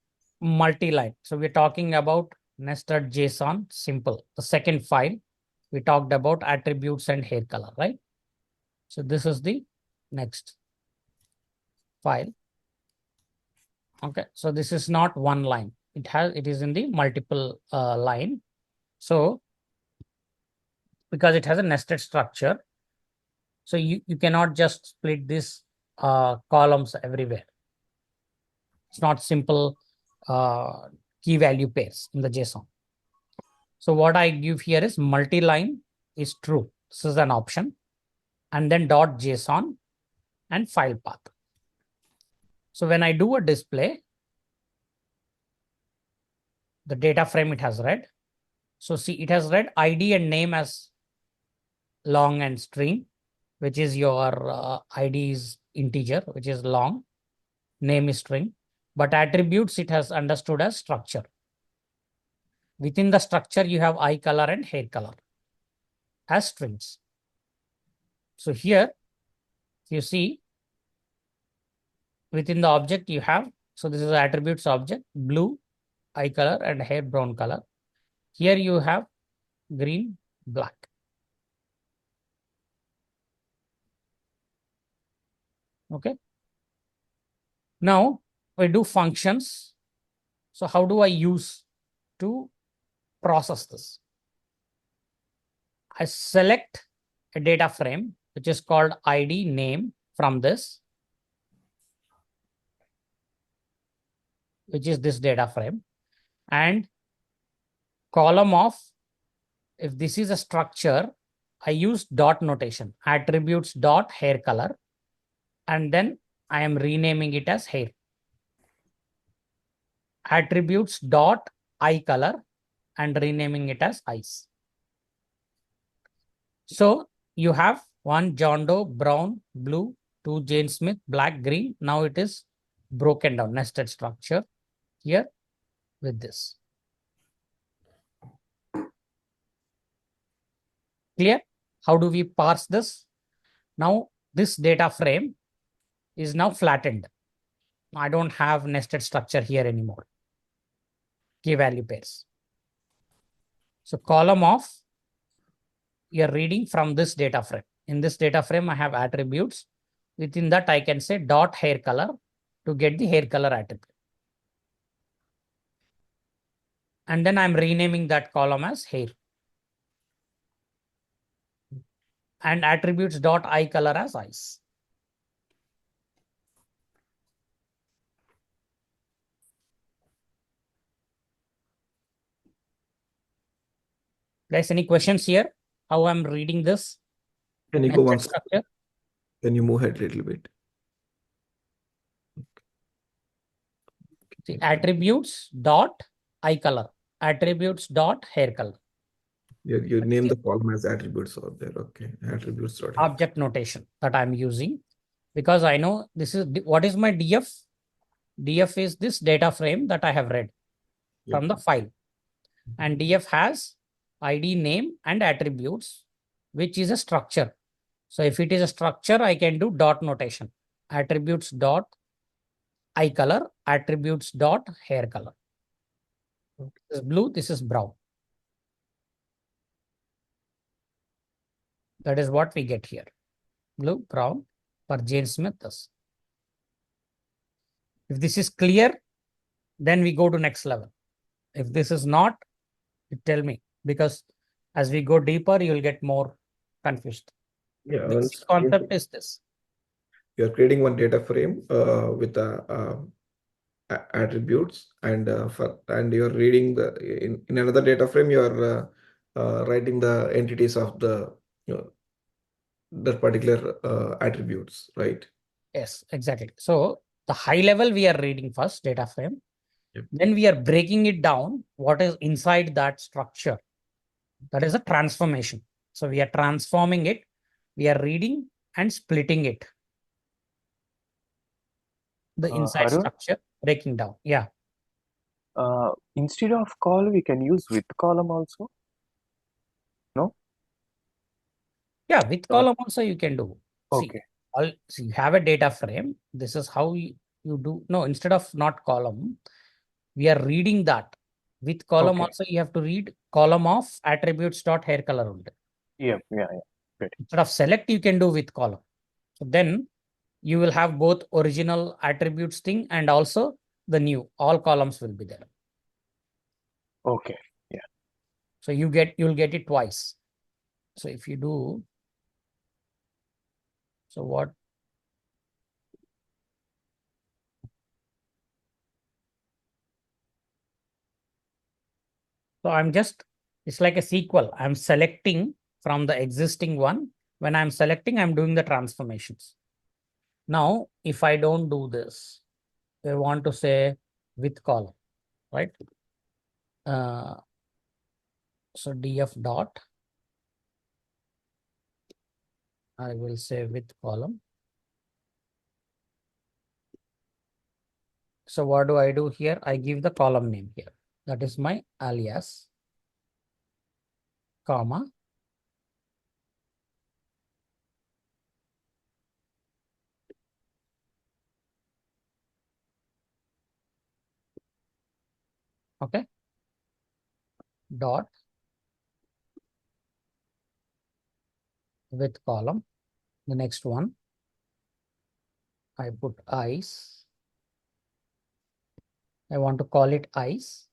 multi-line. So we're talking about nested JSON, simple. The second file, we talked about attributes and hair color, right? So this is the next file. Okay, so this is not one line. It is in the multiple line. So because it has a nested structure, so you cannot just split this columns everywhere. It's not simple key value pairs in the JSON. So what I give here is multi-line is true. This is an option. And then dot JSON and file path. So when I do a display, the data frame it has read. So see, it has read ID and name as long and string, which is your ID is integer, which is long, name is string, but attributes it has understood as structure. Within the structure, you have eye color and hair color as strings. So here, you see, within the object you have, so this is the attributes object, blue, eye color and hair brown color. Here you have green, black. Okay. Now we do functions. So how do I use to process this? I select a data frame, which is called ID name from this, which is this data frame, and column of, if this is a structure, I use dot notation, attributes dot hair color, and then I am renaming it as hair. Attributes dot eye color and renaming it as eyes. So you have one John Doe, brown, blue, two Jane Smith, black, green. Now it is broken down, nested structure here with this. Clear? How do we parse this? Now this data frame is now flattened. I don't have nested structure here anymore. Key value pairs. So column of, you're reading from this data frame. In this data frame, I have attributes. Within that, I can say dot hair color to get the hair color attribute. And then I'm renaming that column as hair. And attributes dot eye color as eyes. Guys, any questions here? How I'm reading this? Can you go Nested one structure? Can you move ahead a little bit? The attributes dot eye color, attributes dot hair color. You name the column as attributes over there. Okay, attributes. Object notation that I'm using, because I know this is what is my DF. DF is this data frame that I have read from the file, and DF has ID, name, and attributes, which is a structure. So if it is a structure, I can do dot notation, attributes dot eye color, attributes dot hair color. This is blue, this is brown. That is what we get here. Blue, brown, for Jane Smith. This. If this is clear, then we go to next level. If this is not, you tell me, because as we go deeper, you will get more confused. Yeah, This concept is this. You're creating one data frame with attributes, and you're reading the in another data frame. You're writing the entities of the that particular attributes, right? Yes, exactly. So the high level we are reading first data frame. Yep. Then we are breaking it down. What is inside that structure? That is a transformation. So we are transforming it. We are reading and splitting it. The inside Arun? structure, breaking down. Yeah. Instead of call, we can use with column also. No? Yeah, with column also you can do. Okay. See, you have a data frame. This is how you do. No, instead of not column, we are reading that. With column Okay. also, you have to read column of attributes dot hair color only. Yeah. Good. Instead of select, you can do with column. So then you will have both original attributes thing and also the new. All columns will be there. Okay. So you'll get it twice. So if you do, so what? So it's like a sequel. I'm selecting from the existing one. When I'm selecting, I'm doing the transformations. Now, if I don't do this, I want to say with column, right? So df dot, I will say with column. So what do I do here? I give the column name here. That is my alias, comma. Okay. Dot with column. The next one, I put ice. I want to call it ice.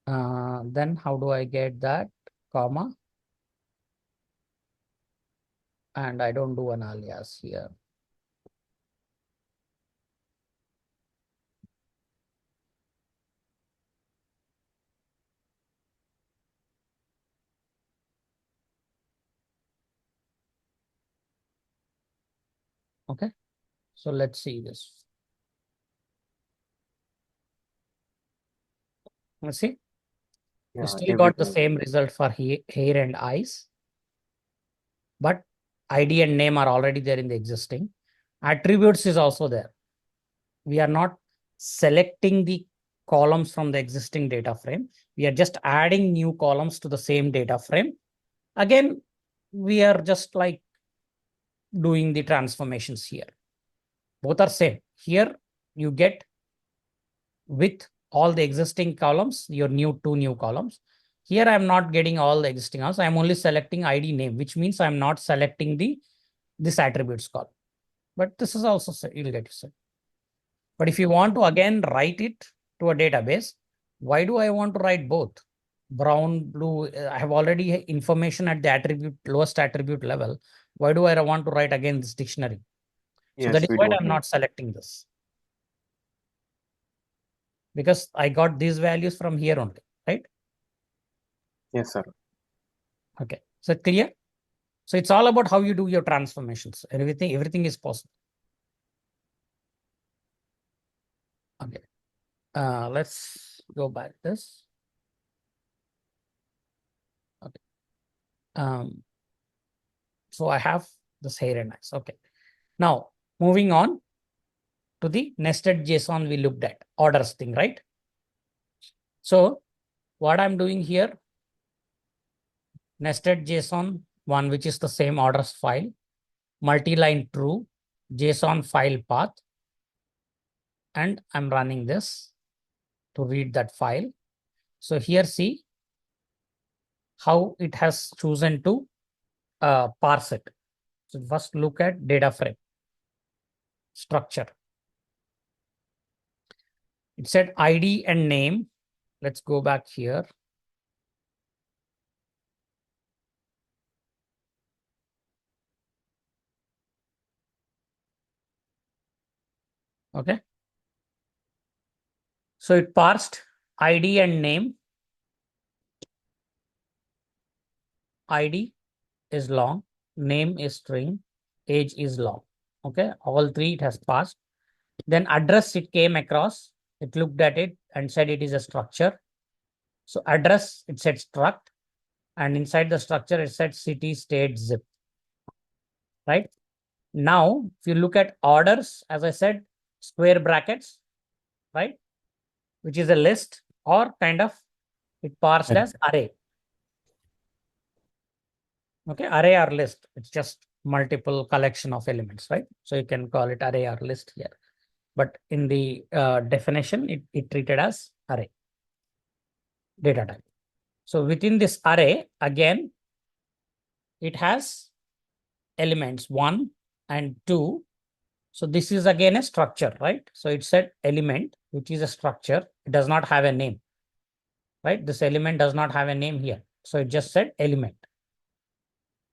Then how do I get that? Comma. And I don't do an alias here. Okay. So let's see this. Let's see. Yeah. You still got the Everything. same result for hair and eyes, but ID and name are already there in the existing. Attributes is also there. We are not selecting the columns from the existing data frame. We are just adding new columns to the same data frame. Again, we are just like doing the transformations here. Both are same. Here you get with all the existing columns, your two new columns. Here I'm not getting all the existing columns. I'm only selecting ID name, which means I'm not selecting this attributes column. But this is also you'll get it. But if you want to again write it to a database, why do I want to write both? Brown, blue, I have already information at the lowest attribute level. Why do I want to write again this dictionary? So Yes, that is we why don't I'm need. not selecting this. Because I got these values from here only, right? Yes, sir. Okay. So clear? So it's all about how you do your transformations. Everything is possible. Okay. Let's go back this. Okay. So I have this hair and eyes. Okay. Now moving on to the nested JSON we looked at, orders thing, right? So what I'm doing here, nested JSON one, which is the same orders file, multi-line true, JSON file path, and I'm running this to read that file. So here see how it has chosen to parse it. So first look at data frame structure. It said ID and name. Let's go back here. Okay. So it parsed ID and name. ID is long, name is string, age is long. Okay. All three it has passed. Then address it came across. It looked at it and said it is a structure. So address, it said struct. And inside the structure, it said city, state, zip. Right. Now, if you look at orders, as I said, square brackets, right, which is a list or kind of it parsed as array. Okay, array or list. It's just multiple collection of elements, right? So you can call it array or list here. but in the definition, it treated as array data type. So within this array, again, it has elements 1 and 2. So this is again a structure, right? So it said element, which is a structure. It does not have a name, right? This element does not have a name here. So it just said element.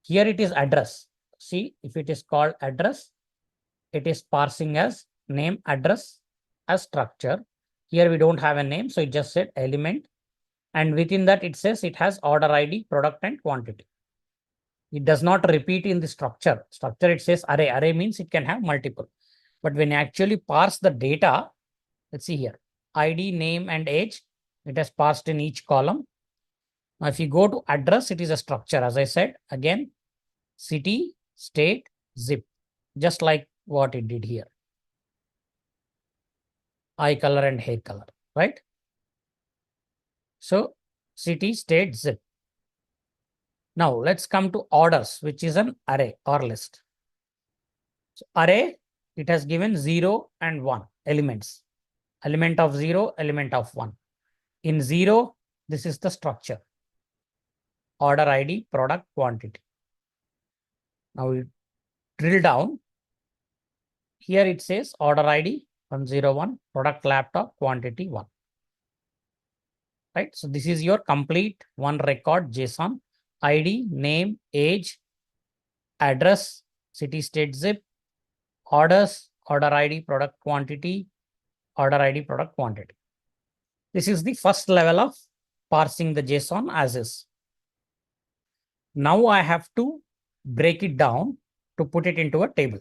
Here it is address. See, if it is called address, it is parsing as name address as structure. Here we don't have a name, so it just said element. And within that, it says it has order ID, product, and quantity. It does not repeat in the structure. Structure, it says array. Array means it can have multiple. But when you actually parse the data, let's see here, ID, name, and age, it has parsed in each column. Now, if you go to address, it is a structure. As I said, again, city, state, zip, just like what it did here. Eye color and hair color, right? So, city, state, zip. Now, let's come to orders, which is an array or list. So, array, it has given 0 and 1 elements. Element of 0, element of 1. In 0, this is the structure. Order ID, product, quantity. Now we drill down. Here it says order ID 101, product laptop, quantity 1. Right? So this is your complete one record JSON. ID, name, age, address, city, state, zip, orders, order ID, product, quantity, order ID, product, quantity. This is the first level of parsing the JSON as is. Now I have to break it down to put it into a table.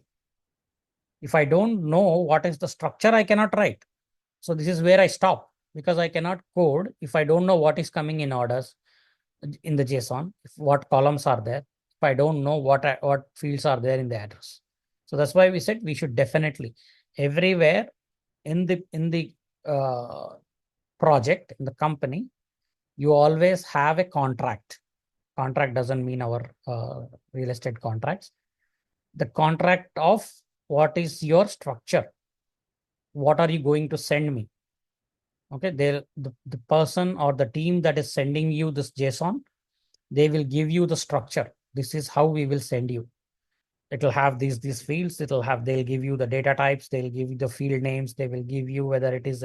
If I don't know what is the structure, I cannot write. So this is where I stop, because I cannot code if I don't know what is coming in orders in the JSON, what columns are there, if I don't know what fields are there in the address. So that's why we said we should definitely everywhere in the project, in the company, you always have a contract. Contract doesn't mean our real estate contracts. The contract of what is your structure. What are you going to send me? Okay, the person or the team that is sending you this JSON, they will give you the structure. This is how we will send you. It will have these fields. They'll give you the data types. They'll give you the field names. They will give you whether it is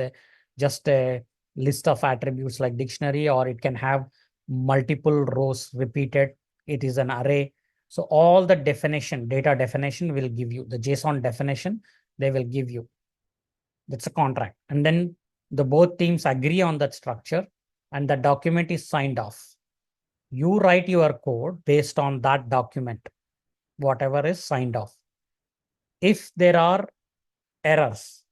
just a list of attributes like dictionary, or it can have multiple rows repeated. It is an array. So all the data definition will give you the JSON definition. They will give you. That's a contract. And then the both teams agree on that structure and the document is signed off. You write your code based on that document, whatever is signed off. If there are errors,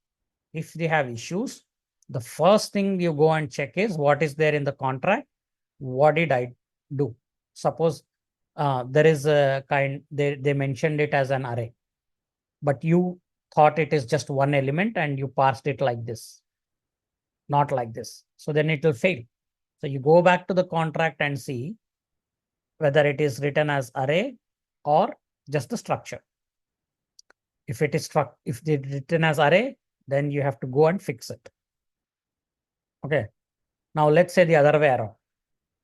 if they have issues, the first thing you go and check is what is there in the contract. What did I do? Suppose there is a kind, they mentioned it as an array, but you thought it is just one element and you parsed it like this, not like this. So then it will fail. So you go back to the contract and see whether it is written as array or just the structure. If it is written as array, then you have to go and fix it. Okay. Now let's say the other way around.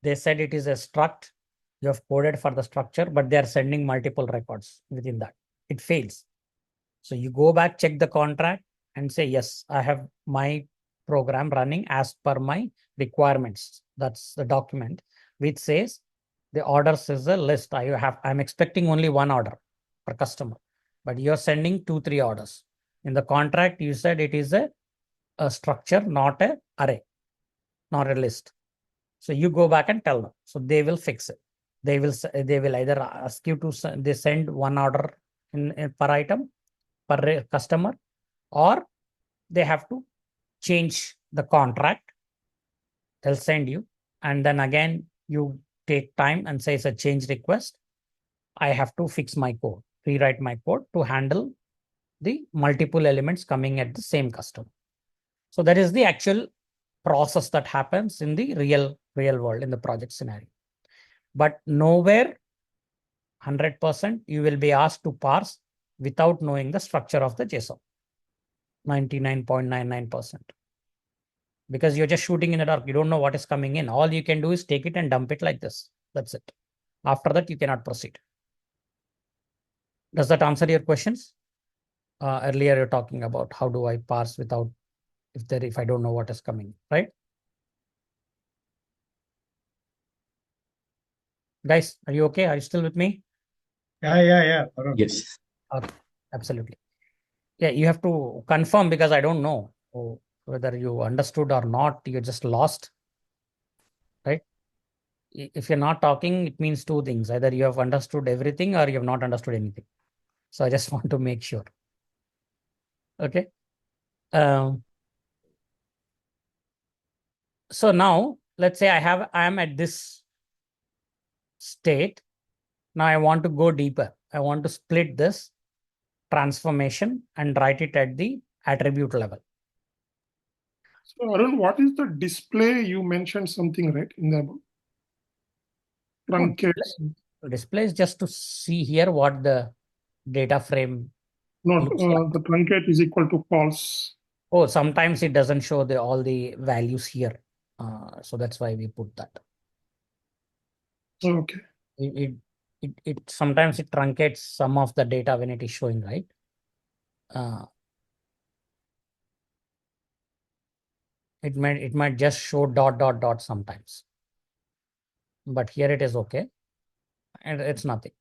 They said it is a struct. You have coded for the structure, but they are sending multiple records within that. It fails. So you go back, check the contract and say, yes, I have my program running as per my requirements. That's the document which says the orders is a list. I'm expecting only one order per customer, but you're sending 2-3 orders. In the contract, you said it is a structure, not a array, not a list. So you go back and tell them. So they will fix it. They will either ask you to send one order in per item per customer, or they have to change the contract. They'll send you, and then again you take time and say it's a change request. I have to fix my code, rewrite my code to handle the multiple elements coming at the same customer. So that is the actual process that happens in the real world in the project scenario. But nowhere 100% you will be asked to parse without knowing the structure of the JSON. 99.99%. Because you're just shooting in the dark. You don't know what is coming in. All you can do is take it and dump it like this. That's it. After that, you cannot proceed. Does that answer your questions? Earlier, you're talking about how do I parse without if I don't know what is coming, right? Guys, are you okay? Are you still with me? Yeah, Arun. Yes. Okay, absolutely. Yeah, you have to confirm because I don't know whether you understood or not. You're just lost, right? If you're not talking, it means two things. Either you have understood everything or you have not understood anything. So I just want to make sure. Okay. So now let's say I am at this state. Now I want to go deeper. I want to split this transformation and write it at the attribute level. So Arun, what is the display? You mentioned something, right, in the above? Truncates. Display is just to see here what the data frame Not looks like. the truncate is equal to false. Oh, sometimes it doesn't show all the values here. So that's why we put that. Okay. It sometimes it truncates some of the data when it is showing, right? It might just show ... sometimes. But here it is okay. And it's nothing.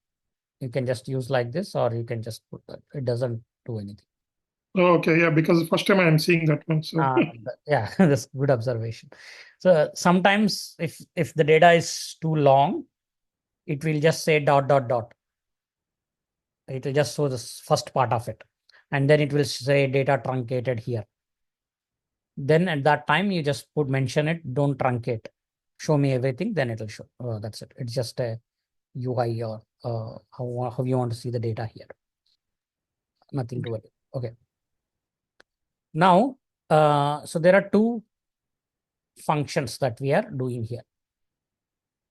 You can just use like this, or you can just put that. It doesn't do anything. Okay, yeah, because the first time I am seeing that one. So yeah, that's good observation. So sometimes if the data is too long, it will just say ... It will just show the first part of it. And then it will say data truncated here. Then at that time, you just mention it, don't truncate. Show me everything, then it will show. That's it. It's just a UI or how you want to see the data here. Nothing to worry. Okay. Now, so there are two functions that we are doing here.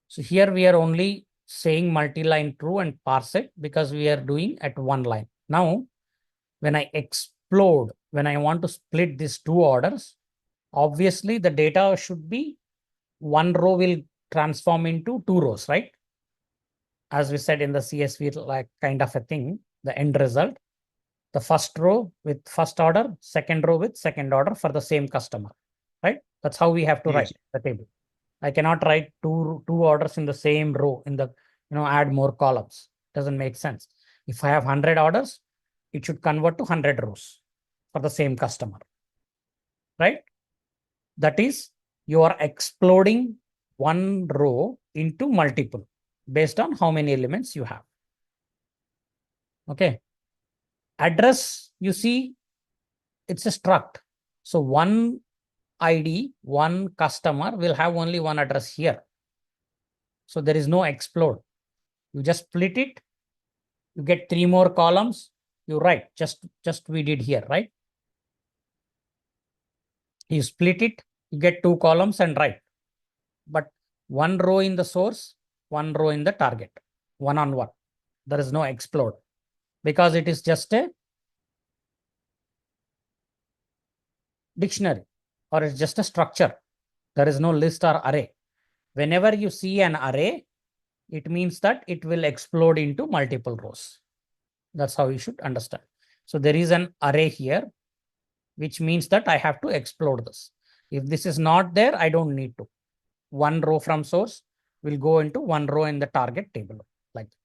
So here we are only saying multi-line true and parse it because we are doing at one line. Now, when I explode, when I want to split these two orders, obviously the data should be one row will transform into two rows, right? As we said in the CSV, like kind of a thing, the end result, the first row with first order, second row with second order for the same customer, right? That's how we have to write the table. I cannot write two orders in the same row in the, add more columns. Doesn't make sense. If I have 100 orders, it should convert to 100 rows for the same customer, right? That is, you are exploding one row into multiple based on how many elements you have. Okay. Address, you see, it's a struct. So one ID, one customer will have only one address here. So there is no explode. You just split it. You get three more columns. You write just we did here, right? You split it. You get two columns and write. But one row in the source, one row in the target, one on one. There is no explode because it is just a dictionary or it's just a structure. There is no list or array. Whenever you see an array, it means that it will explode into multiple rows. That's how you should understand. So there is an array here, which means that I have to explode this. If this is not there, I don't need to. One row from source will go into one row in the target table. Like that.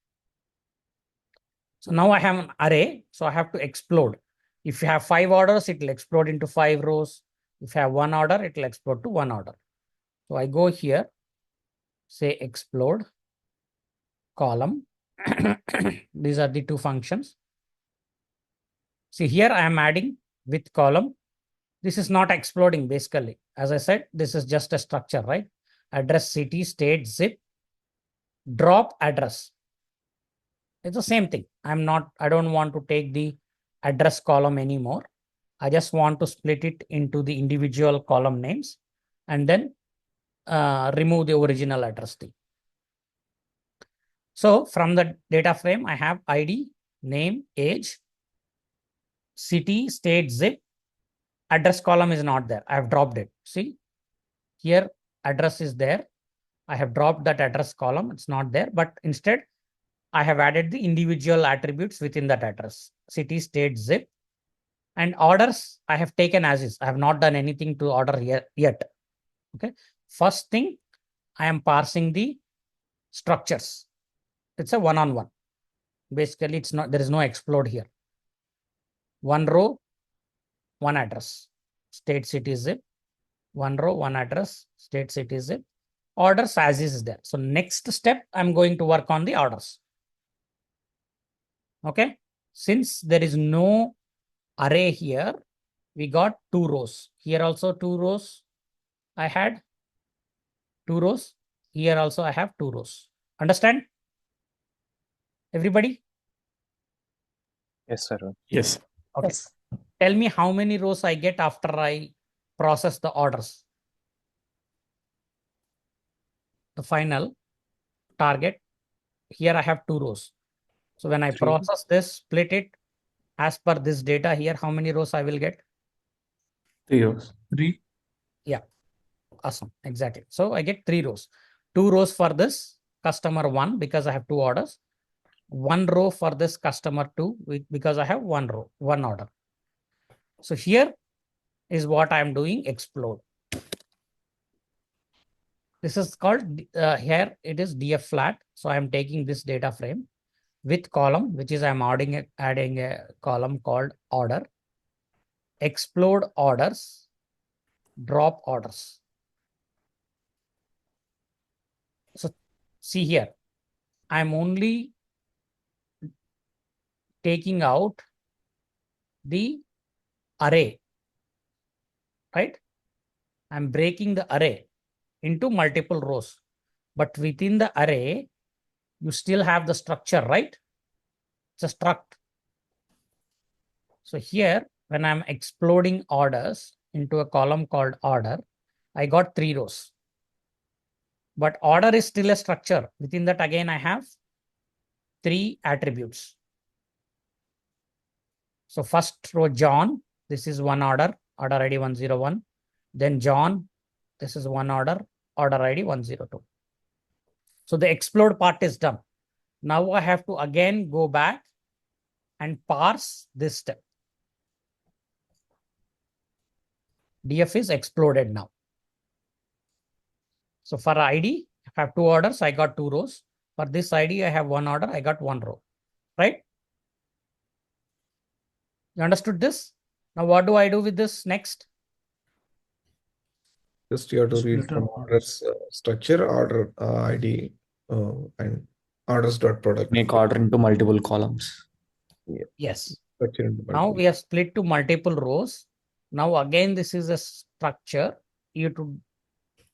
So now I have an array, so I have to explode. If you have 5 orders, it will explode into 5 rows. If you have 1 order, it will explode to 1 order. So I go here, say explode, column. These are the two functions. See here I am adding with column. This is not exploding basically. As I said, this is just a structure, right? Address, city, state, zip, drop address. It's the same thing. I don't want to take the address column anymore. I just want to split it into the individual column names and then remove the original address thing. So from the data frame, I have ID, name, age, city, state, zip, address column is not there. I have dropped it. See, here address is there. I have dropped that address column. It's not there, but instead I have added the individual attributes within that address: city, state, zip, and orders I have taken as is. I have not done anything to order yet. Okay. First thing, I am parsing the structures. It's a one-on-one. Basically, it's not, there is no explode here. One row, one address, state, city, zip. One row, one address, state, city, zip. Orders as is there. So next step, I'm going to work on the orders. Okay. Since there is no array here, we got 2 rows. Here also 2 rows. I had 2 rows. Here also I have 2 rows. Understand? Everybody? Yes, sir. Yes. Okay. Yes. Tell me how many rows I get after I process the orders. The final target. Here I have 2 rows. So when I 3. process this, split it as per this data here, how many rows I will get? 3 rows. 3. Yeah. Awesome. Exactly. So I get 3 rows. 2 rows for this customer 1 because I have 2 orders. 1 row for this customer 2 because I have 1 row, 1 order. So here is what I am doing, explode. This is called, here it is df flat. So I am taking this data frame with column, which is I'm adding a column called order, explode orders, drop orders. So see here, I'm only taking out the array, right? I'm breaking the array into multiple rows, but within the array, you still have the structure, right? It's a struct. So here, when I'm exploding orders into a column called order, I got 3 rows. But order is still a structure. Within that, again, I have 3 attributes. So first row, John, this is 1 order, order ID 101. Then John, this is 1 order, order ID 102. So the explode part is done. Now I have to again go back and parse this step. DF is exploded now. So for ID, if I have 2 orders, I got 2 rows. For this ID, I have 1 order, I got 1 row, right? You understood this? Now what do I do with this next? Just you have to read Filter from orders. orders structure, order ID, and orders dot product. Make order into multiple columns. Yes. Structure into Now multiple. we have split to multiple rows. Now again, this is a structure. You have to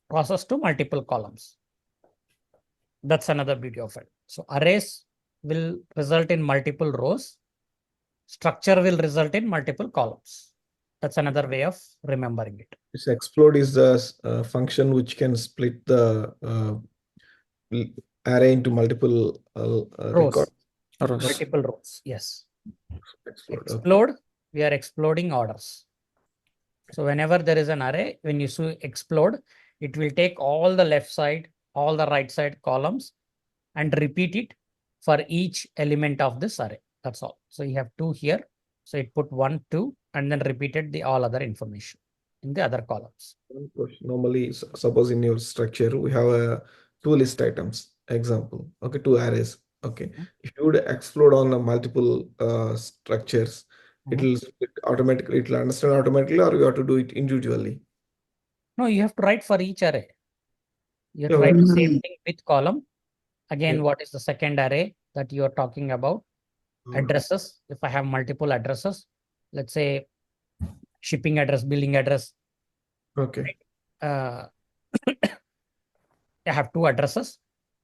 process to multiple columns. That's another beauty of it. So arrays will result in multiple rows. Structure will result in multiple columns. That's another way of remembering it. This explode is the function which can split the array into multiple Rows. records. Rows. Multiple rows. Yes. Explode. Okay. Explode. We are exploding orders. So whenever there is an array, when you see explode, it will take all the left side, all the right side columns and repeat it for each element of this array. That's all. So you have 2 here. So it put 1, 2, and then repeated the all other information in the other columns. One question. Normally, suppose in your structure, we have a 2 list items, example, okay, 2 arrays. Okay. If you would explode on a multiple structures, it will split automatically, it will understand automatically, or you have to do it individually. No, you have to write for each array. You have to Yeah, write we- the same thing with column. Again, Yeah. what is the second array that you are talking about? Addresses. If I have multiple addresses, let's say shipping address, billing address, Okay. I have 2 addresses.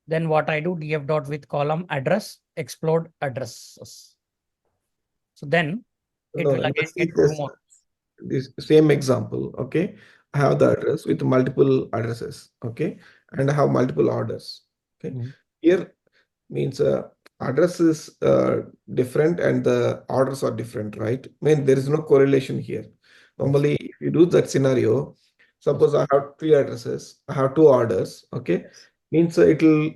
Then what I do, df dot with column address, explode addresses. So then it No, will again let's see get 2 more. this same example. Okay. I have the address with multiple addresses. Okay. And I have multiple orders. Okay. Here means address is different and the orders are different, right? I mean, there is no correlation here. Normally, if you do that scenario, suppose I have three addresses, I have two orders, okay? Means it'll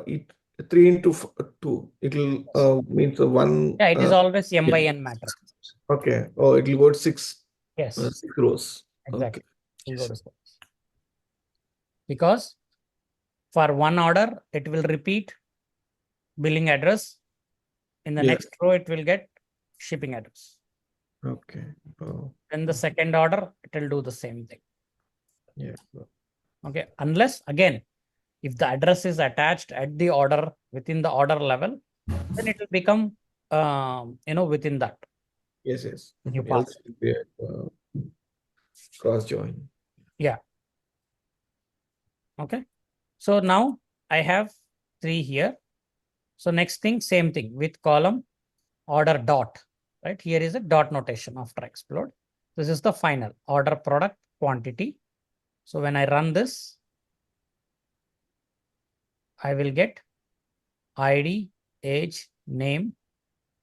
it 3 into 2. It'll means one. Yeah, it is always M by N matrix. Okay. Oh, it'll go to 6 Yes, 6 rows. exactly. Okay. We'll go to 6. Because for one order, it will repeat billing address. In the Yeah. next row, it will get shipping address. Okay. Oh, Then the second order, it will do the same thing. yeah. Okay. Unless, again, if the address is attached at the order within the order level, then it will become, within that. Yes, yes. You Else pass. it will be a cross join. Yeah. Okay. So now I have 3 here. So next thing, same thing with column order dot, right? Here is a dot notation after explode. This is the final order product quantity. So when I run this, I will get ID, age, name,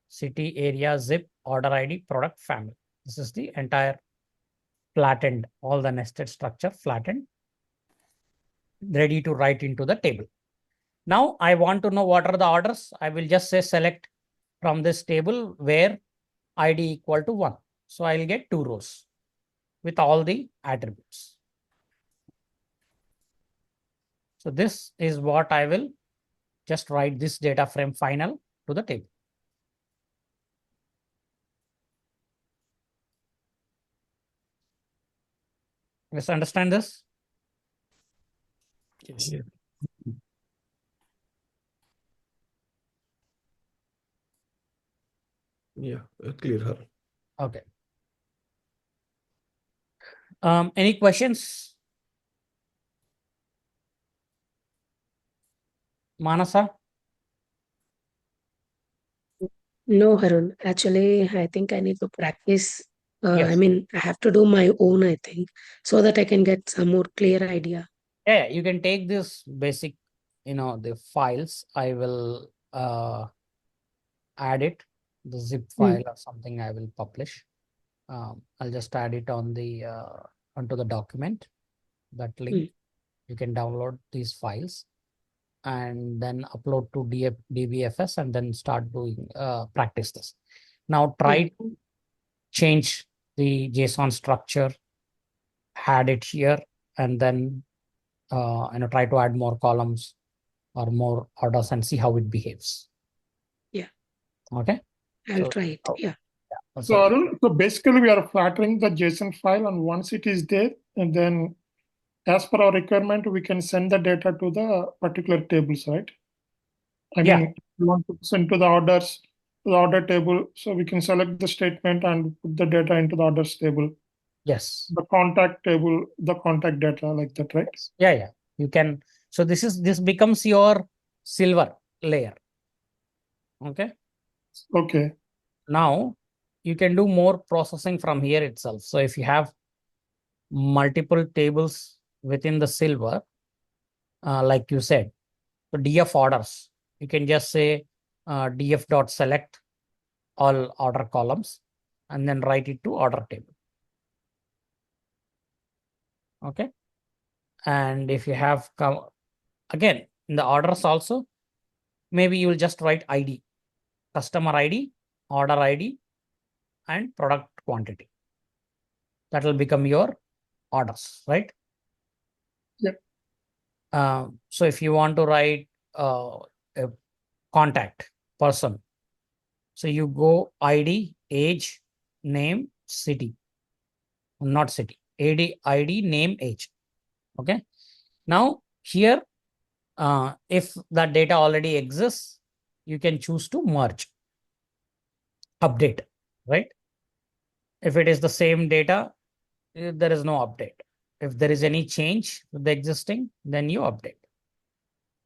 city, area, zip, order ID, product family. This is the entire flattened, all the nested structure flattened, ready to write into the table. Now I want to know what are the orders. I will just say select from this table where ID equal to 1. So I'll get 2 rows with all the attributes. So this is what I will just write this data frame final to the table. Let's understand this. Yes. Yeah. Yeah, clear her. Okay. Any questions? Manasa? No, Harun. Actually, I think I need to practice. Yes. I mean, I have to do my own, I think, so that I can get some more clear idea. Yeah, you can take this basic, the files. I will add it, the zip file or something I will publish. I'll just add it on the onto the document, that link. You can download these files and then upload to DBFS and then start doing practice this. Now try to change the JSON structure, add it here, and then try to add more columns or more orders and see how it behaves. Yeah. Okay. I'll try it. Yeah. So Arun, so basically we are flattering the JSON file, and once it is there, and then as per our requirement, we can send the data to the particular tables, right? I mean, we want to send to the orders, to the order table, so we can select the statement and put the data into the orders table. Yes. The contact table, the contact data, like that, right? Yeah. You can. So this becomes your silver layer. Okay. Okay. Now you can do more processing from here itself. So if you have multiple tables within the silver, like you said, so DF orders, you can just say df.select all order columns and then write it to order table. Okay. And if you have again in the orders also, maybe you will just write ID, customer ID, order ID, and product quantity. That will become your orders, right? Yep. So if you want to write a contact person, so you go ID, age, name, city, not city, ID, name, age. Okay. Now here, if that data already exists, you can choose to merge, update, right? If it is the same data, there is no update. If there is any change with the existing, then you update.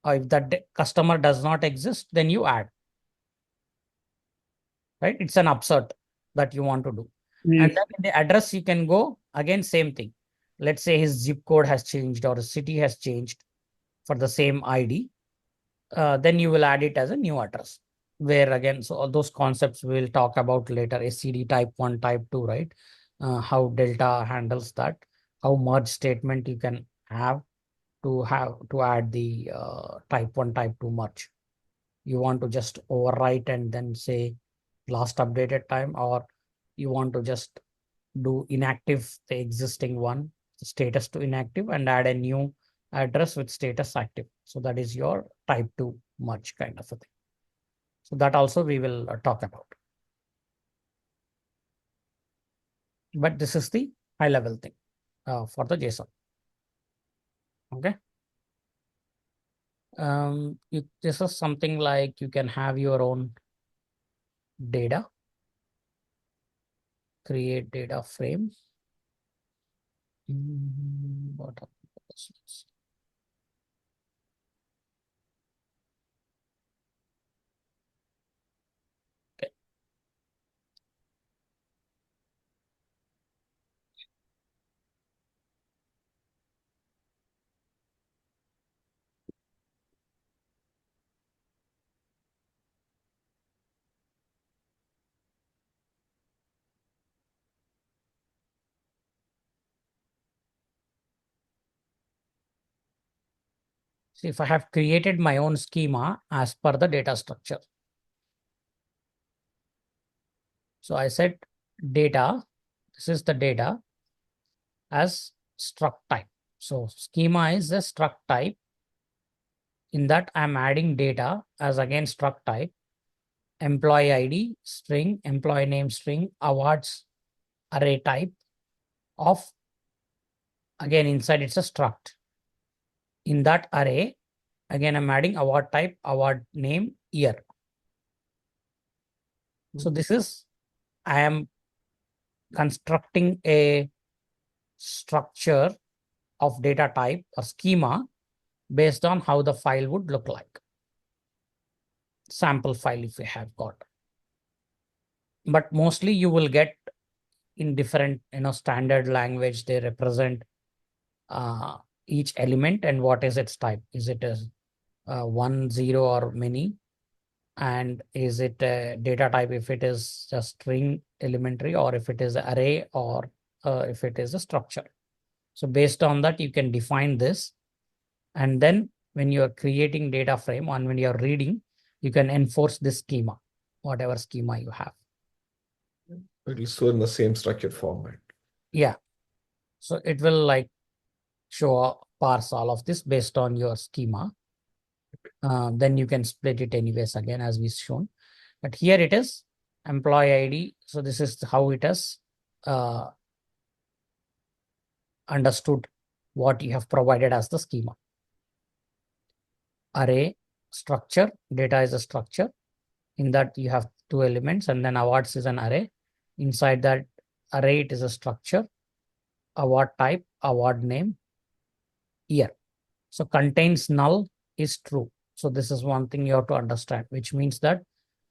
Or if that customer does not exist, then you add. Right? It's an upsert that you want to do. Yeah. And then in the address, you can go again, same thing. Let's say his zip code has changed or his city has changed for the same ID. Then you will add it as a new address. Where again, so all those concepts we'll talk about later, SCD type 1, type 2, right? how delta handles that, how merge statement you can have to add the type 1, type 2 merge. You want to just overwrite and then say last updated time, or you want to just do inactive the existing one, status to inactive, and add a new address with status active. So that is your type 2 merge kind of a thing. So that also we will talk about. But this is the high level thing for the JSON. Okay. This is something like you can have your own data, create data frame. What are the okay. See, if I have created my own schema as per the data structure. So I said data, this is the data as struct type. So schema is a struct type. In that I'm adding data as again struct type, employee ID string, employee name string, awards array type of, again inside it's a struct. In that array, again I'm adding award type, award name, year. So this is, I am constructing a structure of data type or schema based on how the file would look like. Sample file if you have got. But mostly you will get in different, standard language, they represent each element and what is its type. Is it a 1, 0 or many? And is it a data type if it is a string elementary, or if it is an array, or if it is a structure. So based on that, you can define this. And then when you are creating data frame and when you are reading, you can enforce this schema, whatever schema you have. It will show in the same structured format. Yeah. So it will like show, parse all of this based on your schema. Then you can split it anyways again as we shown. But here it is employee ID. So this is how it has understood what you have provided as the schema. Array structure, data is a structure. In that you have 2 elements, and then awards is an array. Inside that array, it is a structure, award type, award name, year. So contains null is true. So this is one thing you have to understand, which means that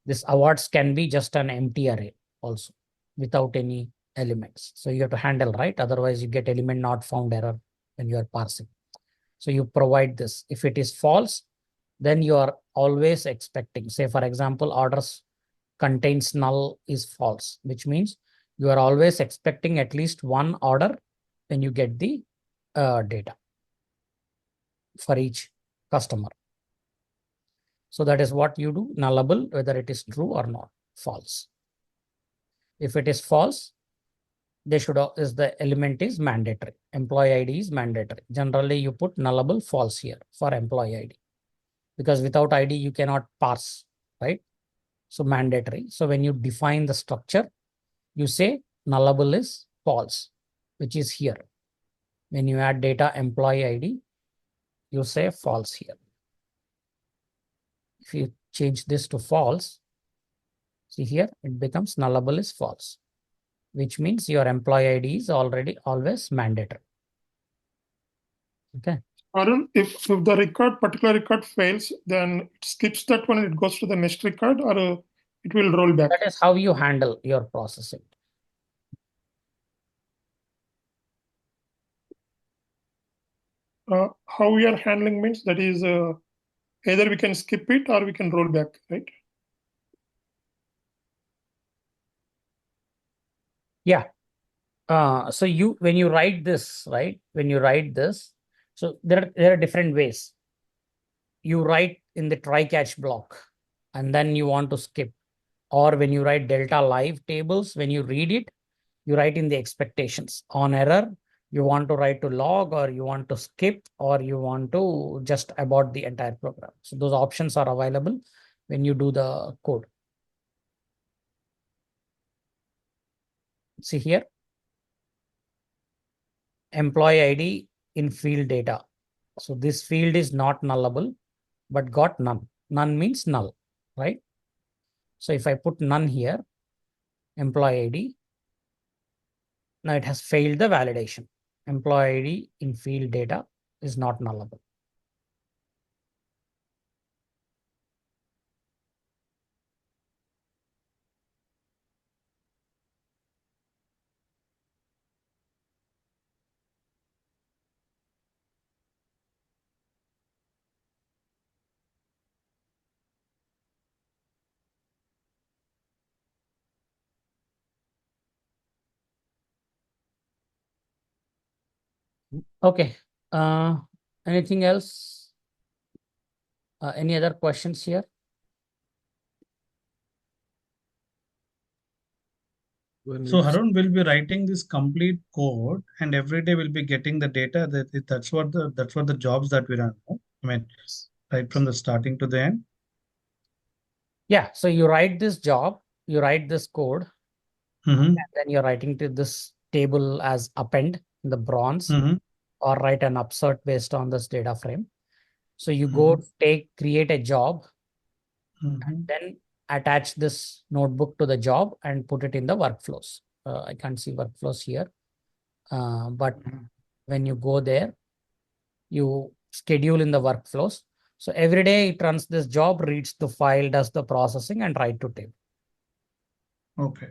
this awards can be just an empty array also without any elements. So you have to handle, right? Otherwise you get element not found error when you are parsing. So you provide this. If it is false, then you are always expecting, say for example, orders contains null is false, which means you are always expecting at least one order when you get the data for each customer. So that is what you do, nullable, whether it is true or not, false. If it is false, they should, is the element is mandatory. Employee ID is mandatory. Generally, you put nullable false here for employee ID, because without ID, you cannot parse, right? So mandatory. So when you define the structure, you say nullable is false, which is here. When you add data employee ID, you say false here. If you change this to false, see here, it becomes nullable is false, which means your employee ID is already always mandatory. Okay. Arun, if the particular record fails, then it skips that one and it goes to the next record, or it will roll back. That is how you handle your processing. How we are handling means that is either we can skip it or we can roll back, right? Yeah. So when you write this, right? When you write this, so there are different ways. You write in the try catch block, and then you want to skip. Or when you write delta live tables, when you read it, you write in the expectations. On error, you want to write to log, or you want to skip, or you want to just abort the entire program. So those options are available when you do the code. See here, employee ID in field data. So this field is not nullable, but got none. None means null, right? So if I put none here, employee ID, now it has failed the validation. Employee ID in field data is not nullable. Okay. Anything else? Any other questions here? So Harun will be writing this complete code, and every day we'll be getting the data. That's what the jobs that we run. No? I mean, right from the starting to the end. Yeah. So you write this job, you write this code, Mm-hmm. and then you're writing to this table as append in the bronze, Mm-hmm. or write an upsert based on this data frame. So you go create a job, Mm-hmm. then attach this notebook to the job and put it in the workflows. I can't see workflows here, but when you go there, you schedule in the workflows. So every day it runs this job, reads the file, does the processing, and write to table. Okay.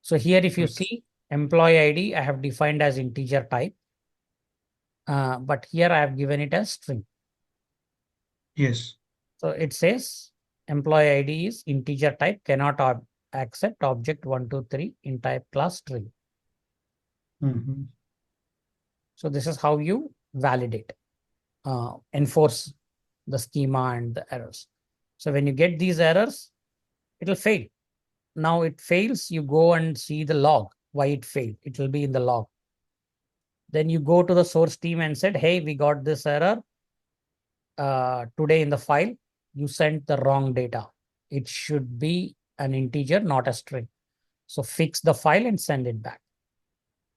So here, if you Right. see employee ID, I have defined as integer type, but here I have given it as string. Yes. So it says employee ID is integer type, cannot accept object 123 in type class string. Mm-hmm. So this is how you validate, enforce the schema and the errors. So when you get these errors, it will fail. Now it fails, you go and see the log, why it failed. It will be in the log. Then you go to the source team and said, hey, we got this error today in the file. You sent the wrong data. It should be an integer, not a string. So fix the file and send it back.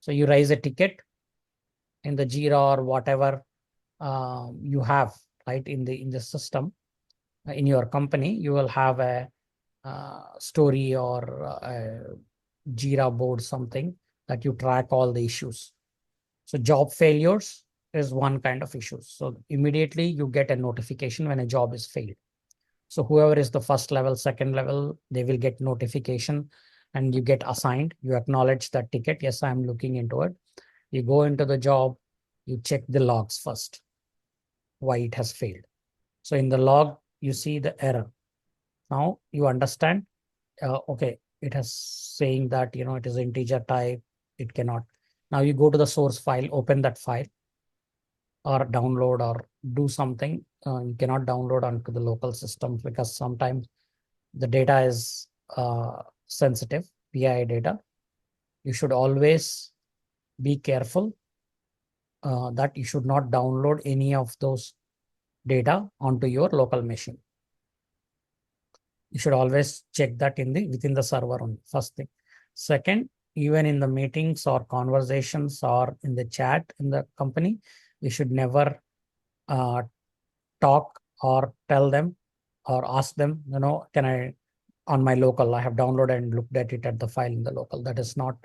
So you raise a ticket in the Jira or whatever you have, right, in the system. In your company, you will have a story or a Jira board, something that you track all the issues. So job failures is one kind of issue. So immediately you get a notification when a job is failed. So whoever is the first level, second level, they will get notification and you get assigned. You acknowledge that ticket. Yes, I'm looking into it. You go into the job, you check the logs first, why it has failed. So in the log, you see the error. Now you understand, okay, it has saying that, it is integer type, it cannot. Now you go to the source file, open that file or download or do something. You cannot download onto the local systems because sometimes the data is sensitive, PII data. You should always be careful that you should not download any of those data onto your local machine. You should always check that within the server only, first thing. Second, even in the meetings or conversations or in the chat in the company, we should never talk or tell them or ask them, can I, on my local, I have downloaded and looked at it at the file in the local. That is not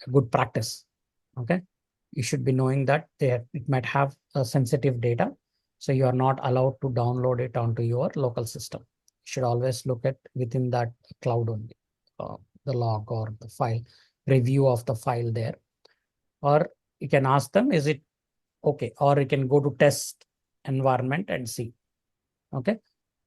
a good practice. Okay. You should be knowing that it might have sensitive data. So you are not allowed to download it onto your local system. You should always look at within that cloud only, the log or the file, review of the file there. Or you can ask them, is it okay? Or you can go to test environment and see. Okay.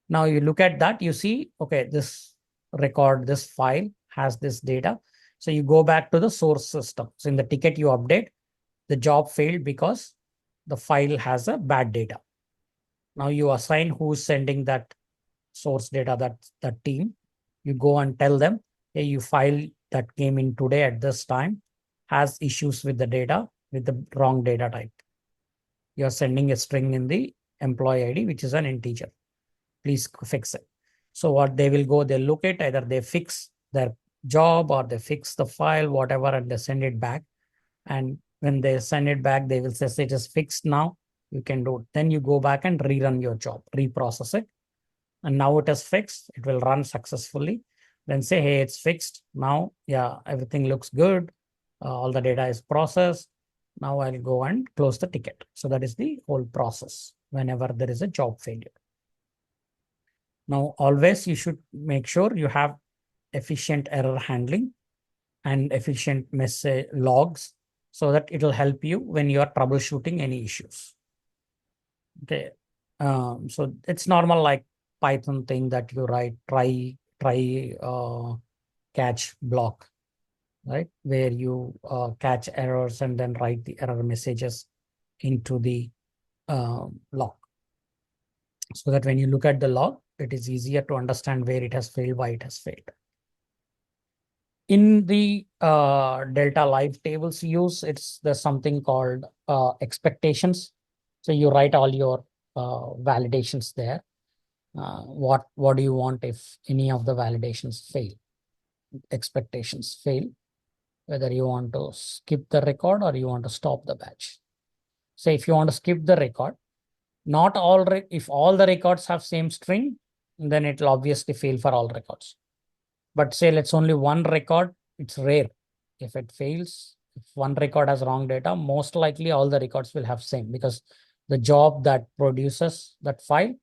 Now you look at that, you see, okay, this record, this file has this data. So you go back to the source system. So in the ticket you update, the job failed because the file has a bad data. Now you assign who's sending that source data, that team. You go and tell them, hey, you file that came in today at this time has issues with the data, with the wrong data type. You're sending a string in the employee ID, which is an integer. Please fix it. So what they will go, they look at either they fix their job or they fix the file, whatever, and they send it back. And when they send it back, they will say it is fixed now. You can do it. Then you go back and rerun your job, reprocess it. And now it is fixed. It will run successfully. Then say, hey, it's fixed. Now, yeah, everything looks good. All the data is processed. Now I'll go and close the ticket. So that is the whole process whenever there is a job failure. Now, always you should make sure you have efficient error handling and efficient message logs so that it will help you when you are troubleshooting any issues. Okay. So it's normal like Python thing that you write try catch block, right? Where you catch errors and then write the error messages into the log. So that when you look at the log, it is easier to understand where it has failed, why it has failed. In the Delta Live tables use, there's something called expectations. So you write all your validations there. What do you want if any of the validations fail? Expectations fail, whether you want to skip the record or you want to stop the batch. So if you want to skip the record, not all if all the records have same string, then it will obviously fail for all records. But say let's only one record, it's rare. If it fails, if one record has wrong data, most likely all the records will have same because the job that produces that file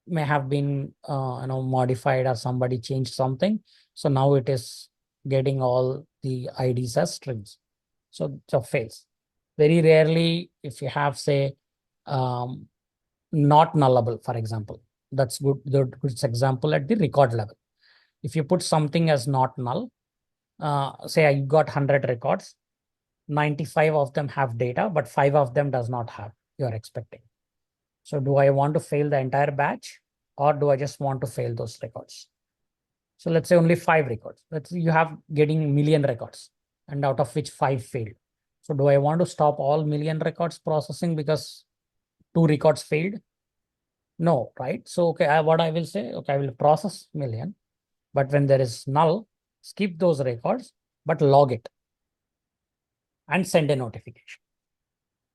may have been modified or somebody changed something. So now it is getting all the IDs as strings. So it fails. Very rarely, if you have say not nullable, for example, that's good. Good example at the record level. If you put something as not null, say I got 100 records, 95 of them have data, but 5 of them does not have, you're expecting. So do I want to fail the entire batch or do I just want to fail those records? So let's say only 5 records. Let's say you have getting million records and out of which 5 failed. So do I want to stop all million records processing because 2 records failed? No, right? So, okay, what I will say, okay, I will process million, but when there is null, skip those records, but log it and send a notification.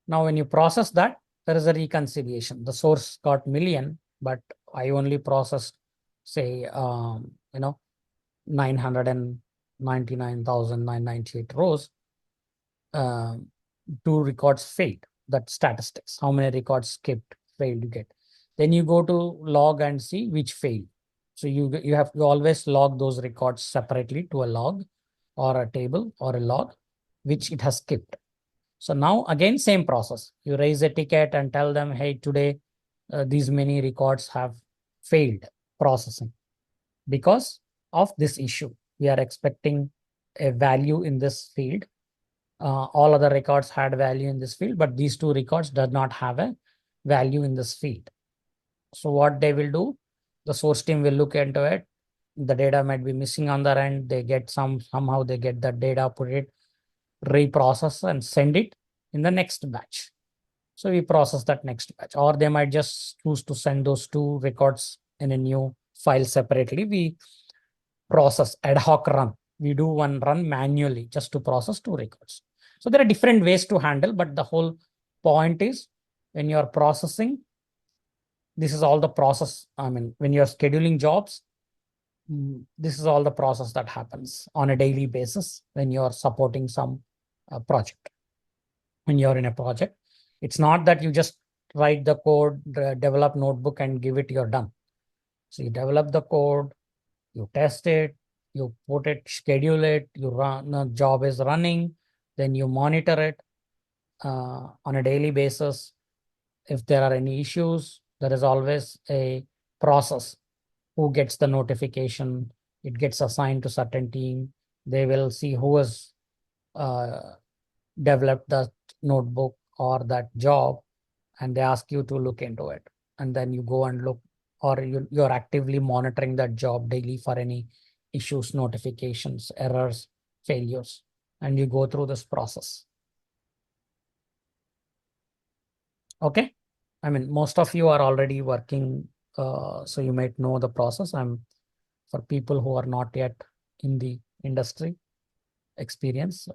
Now, when you process that, there is a reconciliation. The source got million, but I only processed, say, 999,998 rows. 2 records failed. That statistics, how many records skipped, failed you get. Then you go to log and see which failed. So you have to always log those records separately to a log or a table or a log, which it has skipped. So now again, same process. You raise a ticket and tell them, hey, today these many records have failed processing because of this issue. We are expecting a value in this field. All other records had value in this field, but these 2 records does not have a value in this field. So what they will do, the source team will look into it. The data might be missing on their end. They get somehow they get the data, put it, reprocess and send it in the next batch. So we process that next batch, or they might just choose to send those 2 records in a new file separately. We process ad hoc run. We do one run manually just to process 2 records. So there are different ways to handle, but the whole point is when you're processing, this is all the process. I mean, when you're scheduling jobs, this is all the process that happens on a daily basis when you're supporting some project. When you're in a project, it's not that you just write the code, develop notebook and give it, you're done. So you develop the code, you test it, you put it, schedule it, you run, the job is running, then you monitor it on a daily basis. If there are any issues, there is always a process. Who gets the notification? It gets assigned to certain team. They will see who has developed that notebook or that job, and they ask you to look into it. And then you go and look, or you're actively monitoring that job daily for any issues, notifications, errors, failures, and you go through this process. Okay. I mean, most of you are already working, so you might know the process. For people who are not yet in the industry experience,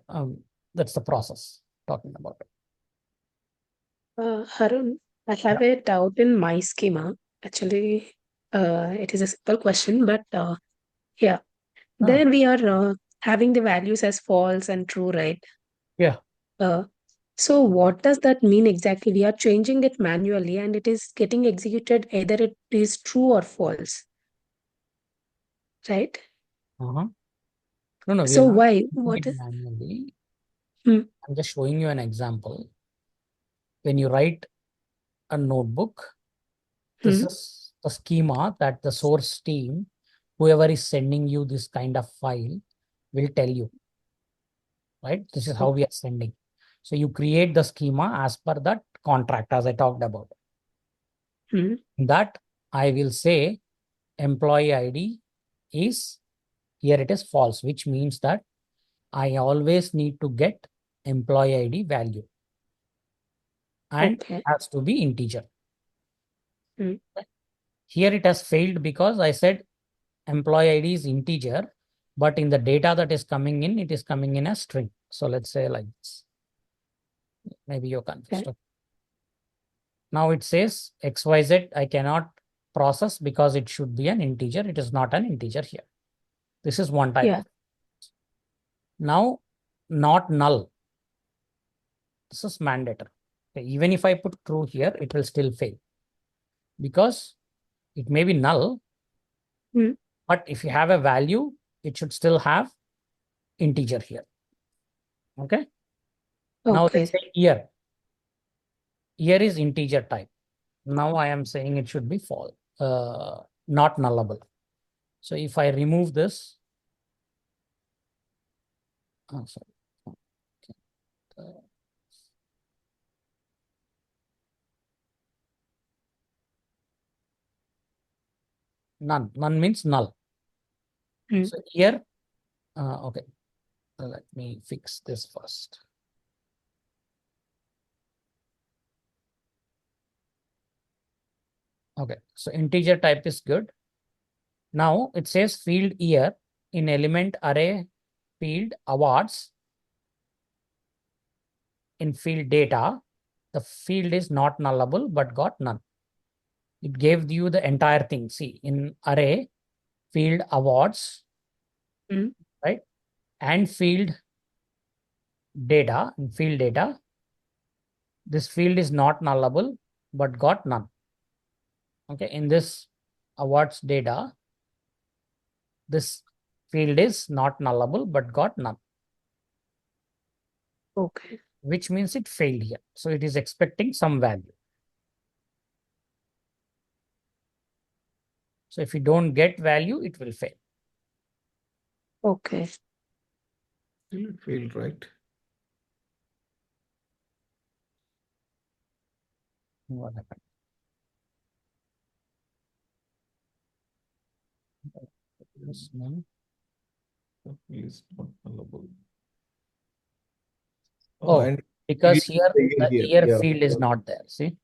that's the process talking about. Harun, I have a doubt in my schema. Actually, it is a simple question, but yeah, there we are having the values as false and true, right? Yeah. So what does that mean exactly? We are changing it manually and it is getting executed either it is true or false, right? No, no, we So are not why? doing What it is? manually. Hmm. I'm just showing you an example. When you write a notebook, this is the schema that the source team, whoever is sending you this kind of file, will tell you, right? This is how we are sending. So you create the schema as per that contract, as I talked about. That I will say employee ID is, here it is false, which means that I always need to get employee ID value, and has to be integer. Here it has failed because I said employee ID is integer, but in the data that is coming in, it is coming in as string. So let's say like this. Maybe you're confused. Okay. Now it says XYZ I cannot process because it should be an integer. It is not an integer here. This is one type of. Now, not null. This is mandatory. Okay. Even if I put true here, it will still fail because it may be null, but if you have a value, it should still have integer here. Okay. Now let's say year. Year is integer type. Now I am saying it should be false, not nullable. So if I remove this, sorry. None. None means null. So here, okay. Let me fix this first. Okay, so integer type is good. Now it says field year in element array field awards. In field data, the field is not nullable but got none. It gave you the entire thing. See, in array field awards, right? And field data, in field data, this field is not nullable but got none. Okay, in this awards data, this field is not nullable but got none. Okay. Which means it failed here. So it is expecting some value. So if you don't get value, it will fail. Okay. It failed, right? What happened? Yes, no. Is not nullable. Oh, and because here the year yeah, field is not there. See,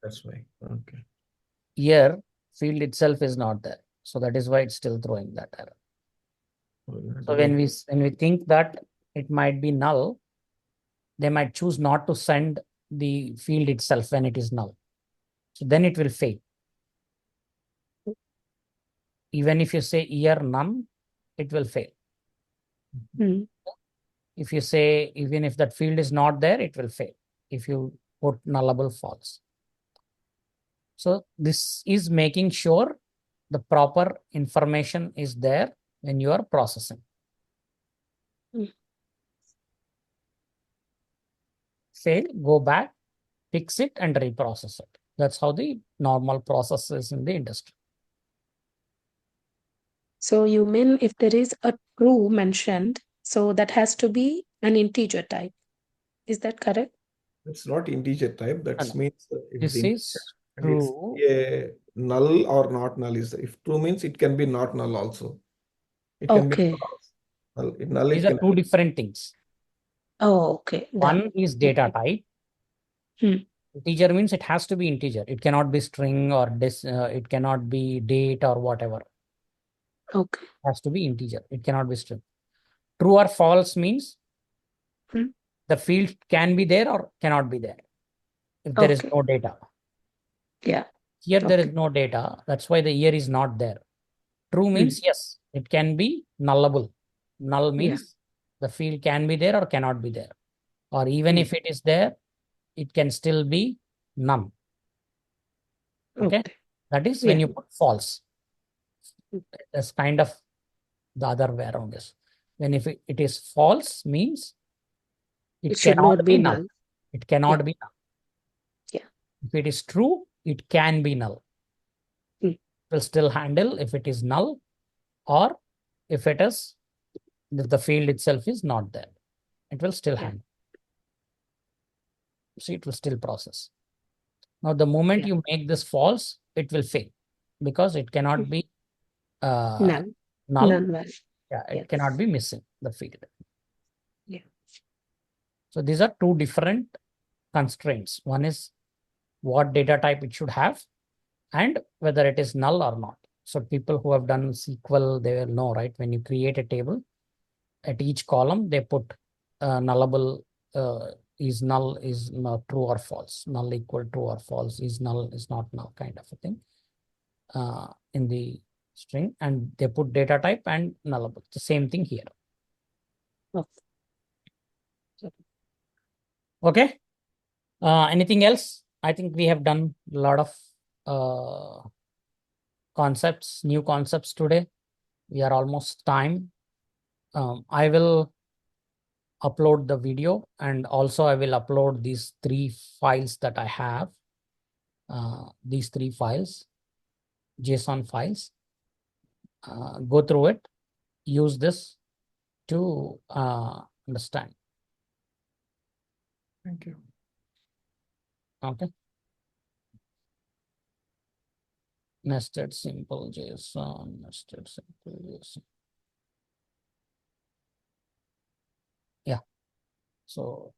that's why. Okay. year field itself is not there. So that is why it's still throwing that error. So when we think that it might be null, they might choose not to send the field itself when it is null. So then it will fail. Even if you say year none, it will fail. If you say, even if that field is not there, it will fail if you put nullable false. So this is making sure the proper information is there when you are processing. Fail, go back, fix it, and reprocess it. That's how the normal process is in the industry. So you mean if there is a true mentioned, So that has to be an integer type. Is that correct? It's not integer type. That No. means it This is integer. is And it's true. a null or not null. If true means it can be not null also. It can be Okay. null also. Null These it are can two different things. Oh, okay. Done. One is data type. Integer means it has to be integer. It cannot be string or it cannot be date or whatever. Okay. It has to be integer. It cannot be string. True or false means the field can be there or cannot be there if there is Okay. no data. Yeah. Here there is Okay. no data. That's why the year is not there. True means yes, it can be nullable. Null means the field can be there or cannot be there. Or even if it is there, it can still be none. Okay. That is when you put false. That's kind of the other way around this. When if it is false means it should cannot not be be null. null. It cannot be null. Yeah. If it is true, it can be null. It will still handle if it is null or if it is if the field itself is not there. It will still handle. See, it will still process. Now, the moment you make this false, it will fail because it cannot be Null. null. Non-null. Yeah, it cannot be missing the field. Yeah. So these are two different constraints. One is what data type it should have and whether it is null or not. So people who have done SQL, they will know, right? When you create a table, at each column, they put nullable is null is not true or false. Null equal true or false is null is not null kind of a thing in the string. And they put data type and nullable. The same thing here. Okay. Anything else? I think we have done a lot of concepts, new concepts today. We are almost time. I will upload the video and also I will upload these 3 files that I have. These 3 files, JSON files. Go through it. Use this to understand. Thank you. Okay. Nested simple JSON, nested simple JSON. Yeah. So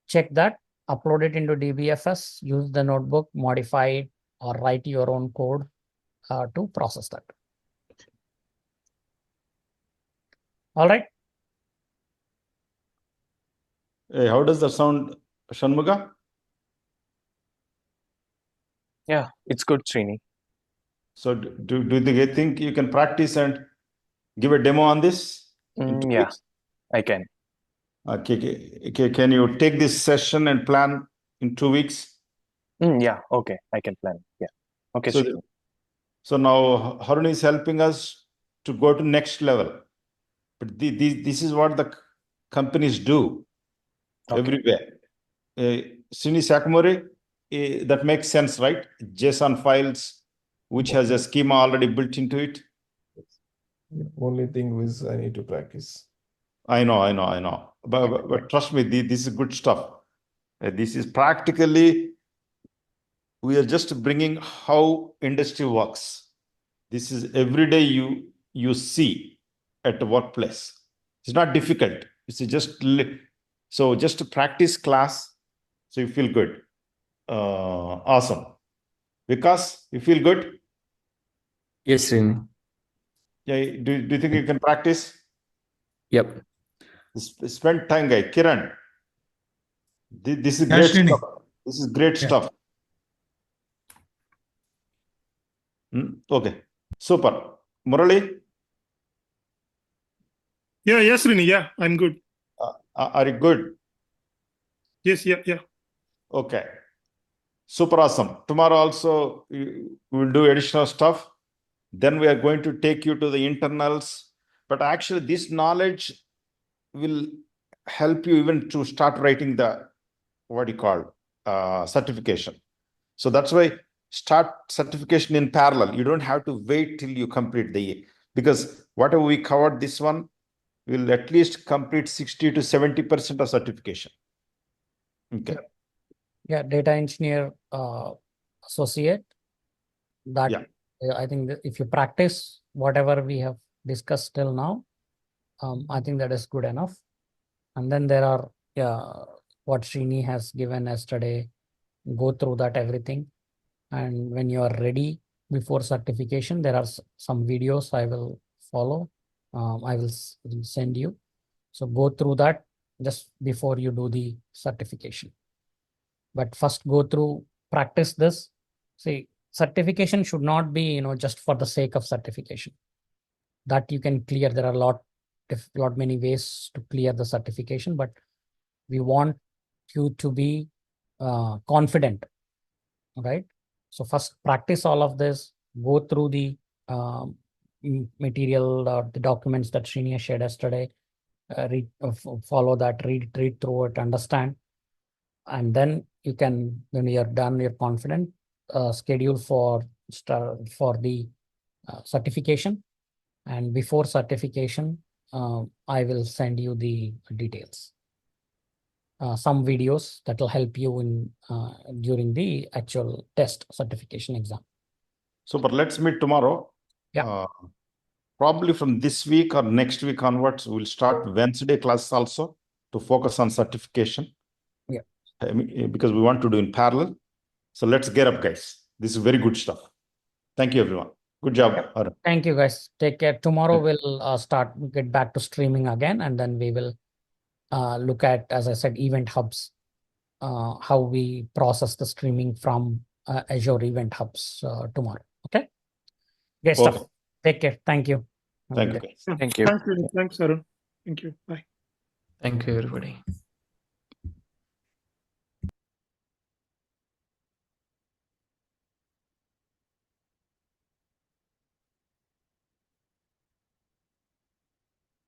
check that, upload it into DBFS, use the notebook, modify it, or write your own code to process that. All right. Hey, how does that sound, Shanmuga? Yeah, it's good, Srini. So do you think you can practice and give a demo on this in 2 Yeah, weeks? I can. Okay. Can you take this session and plan in 2 weeks? Yeah, okay, I can plan. Yeah. Okay, So, Srini. so now Harun is helping us to go to next level. But this is what the companies do everywhere. Srini Sakamori, that makes sense, right? JSON files, which has a schema already built into it. The only thing is I need to practice. I know. But trust me, this is good stuff. This is practically, we are just bringing how industry works. This is every day you see at the workplace. It's not difficult. It's just so just a practice class. So you feel good. Awesome. Vikas, you feel good? Yes, Srini. Yeah. Do you think you can practice? Yep. Spend time, guy. Kiran. This is Yeah, great Srini. stuff. This is great stuff. Okay. Super. Murali, Yes, Rini. Yeah, I'm good. are you good? Yes, yeah. Okay. Super awesome. Tomorrow also we will do additional stuff. Then we are going to take you to the internals. But actually, this knowledge will help you even to start writing the what you call certification. So that's why start certification in parallel. You don't have to wait till you complete the, because whatever we covered this one, will at least complete 60 to 70% of certification. Okay. Yeah, data engineer associate. That Yeah. I think that if you practice whatever we have discussed till now, I think that is good enough. And then there are what Srini has given yesterday. Go through that everything, and when you are ready before certification, there are some videos I will follow. I will send you. So go through that just before you do the certification. But first go through, practice this. See, certification should not be, just for the sake of certification. That you can clear. There are lot many ways to clear the certification, but we want you to be confident, right? So first practice all of this, go through the material or the documents that Srini shared yesterday, follow that, read through it, understand, and then you can, when you're done, you're confident, schedule for the certification. And before certification, I will send you the details, some videos that will help you in during the actual test certification exam. Super. Let's meet tomorrow. Yeah. Probably from this week or next week onwards, we'll start Wednesday class also to focus on certification. Yeah. I mean, because we want to do in parallel. So let's get up, guys. This is very good stuff. Thank you, everyone. Good job. Arun. Thank you, guys. Take care. Tomorrow we'll get back to streaming again, and then we will look at, as I said, event hubs, how we process the streaming from Azure Event Hubs tomorrow. Okay. Great stuff. Okay. Take care. Thank you. Have a Thank good you, day. guys. Thank you. Thanks, Arun. Thank you. Bye. Thank you, everybody.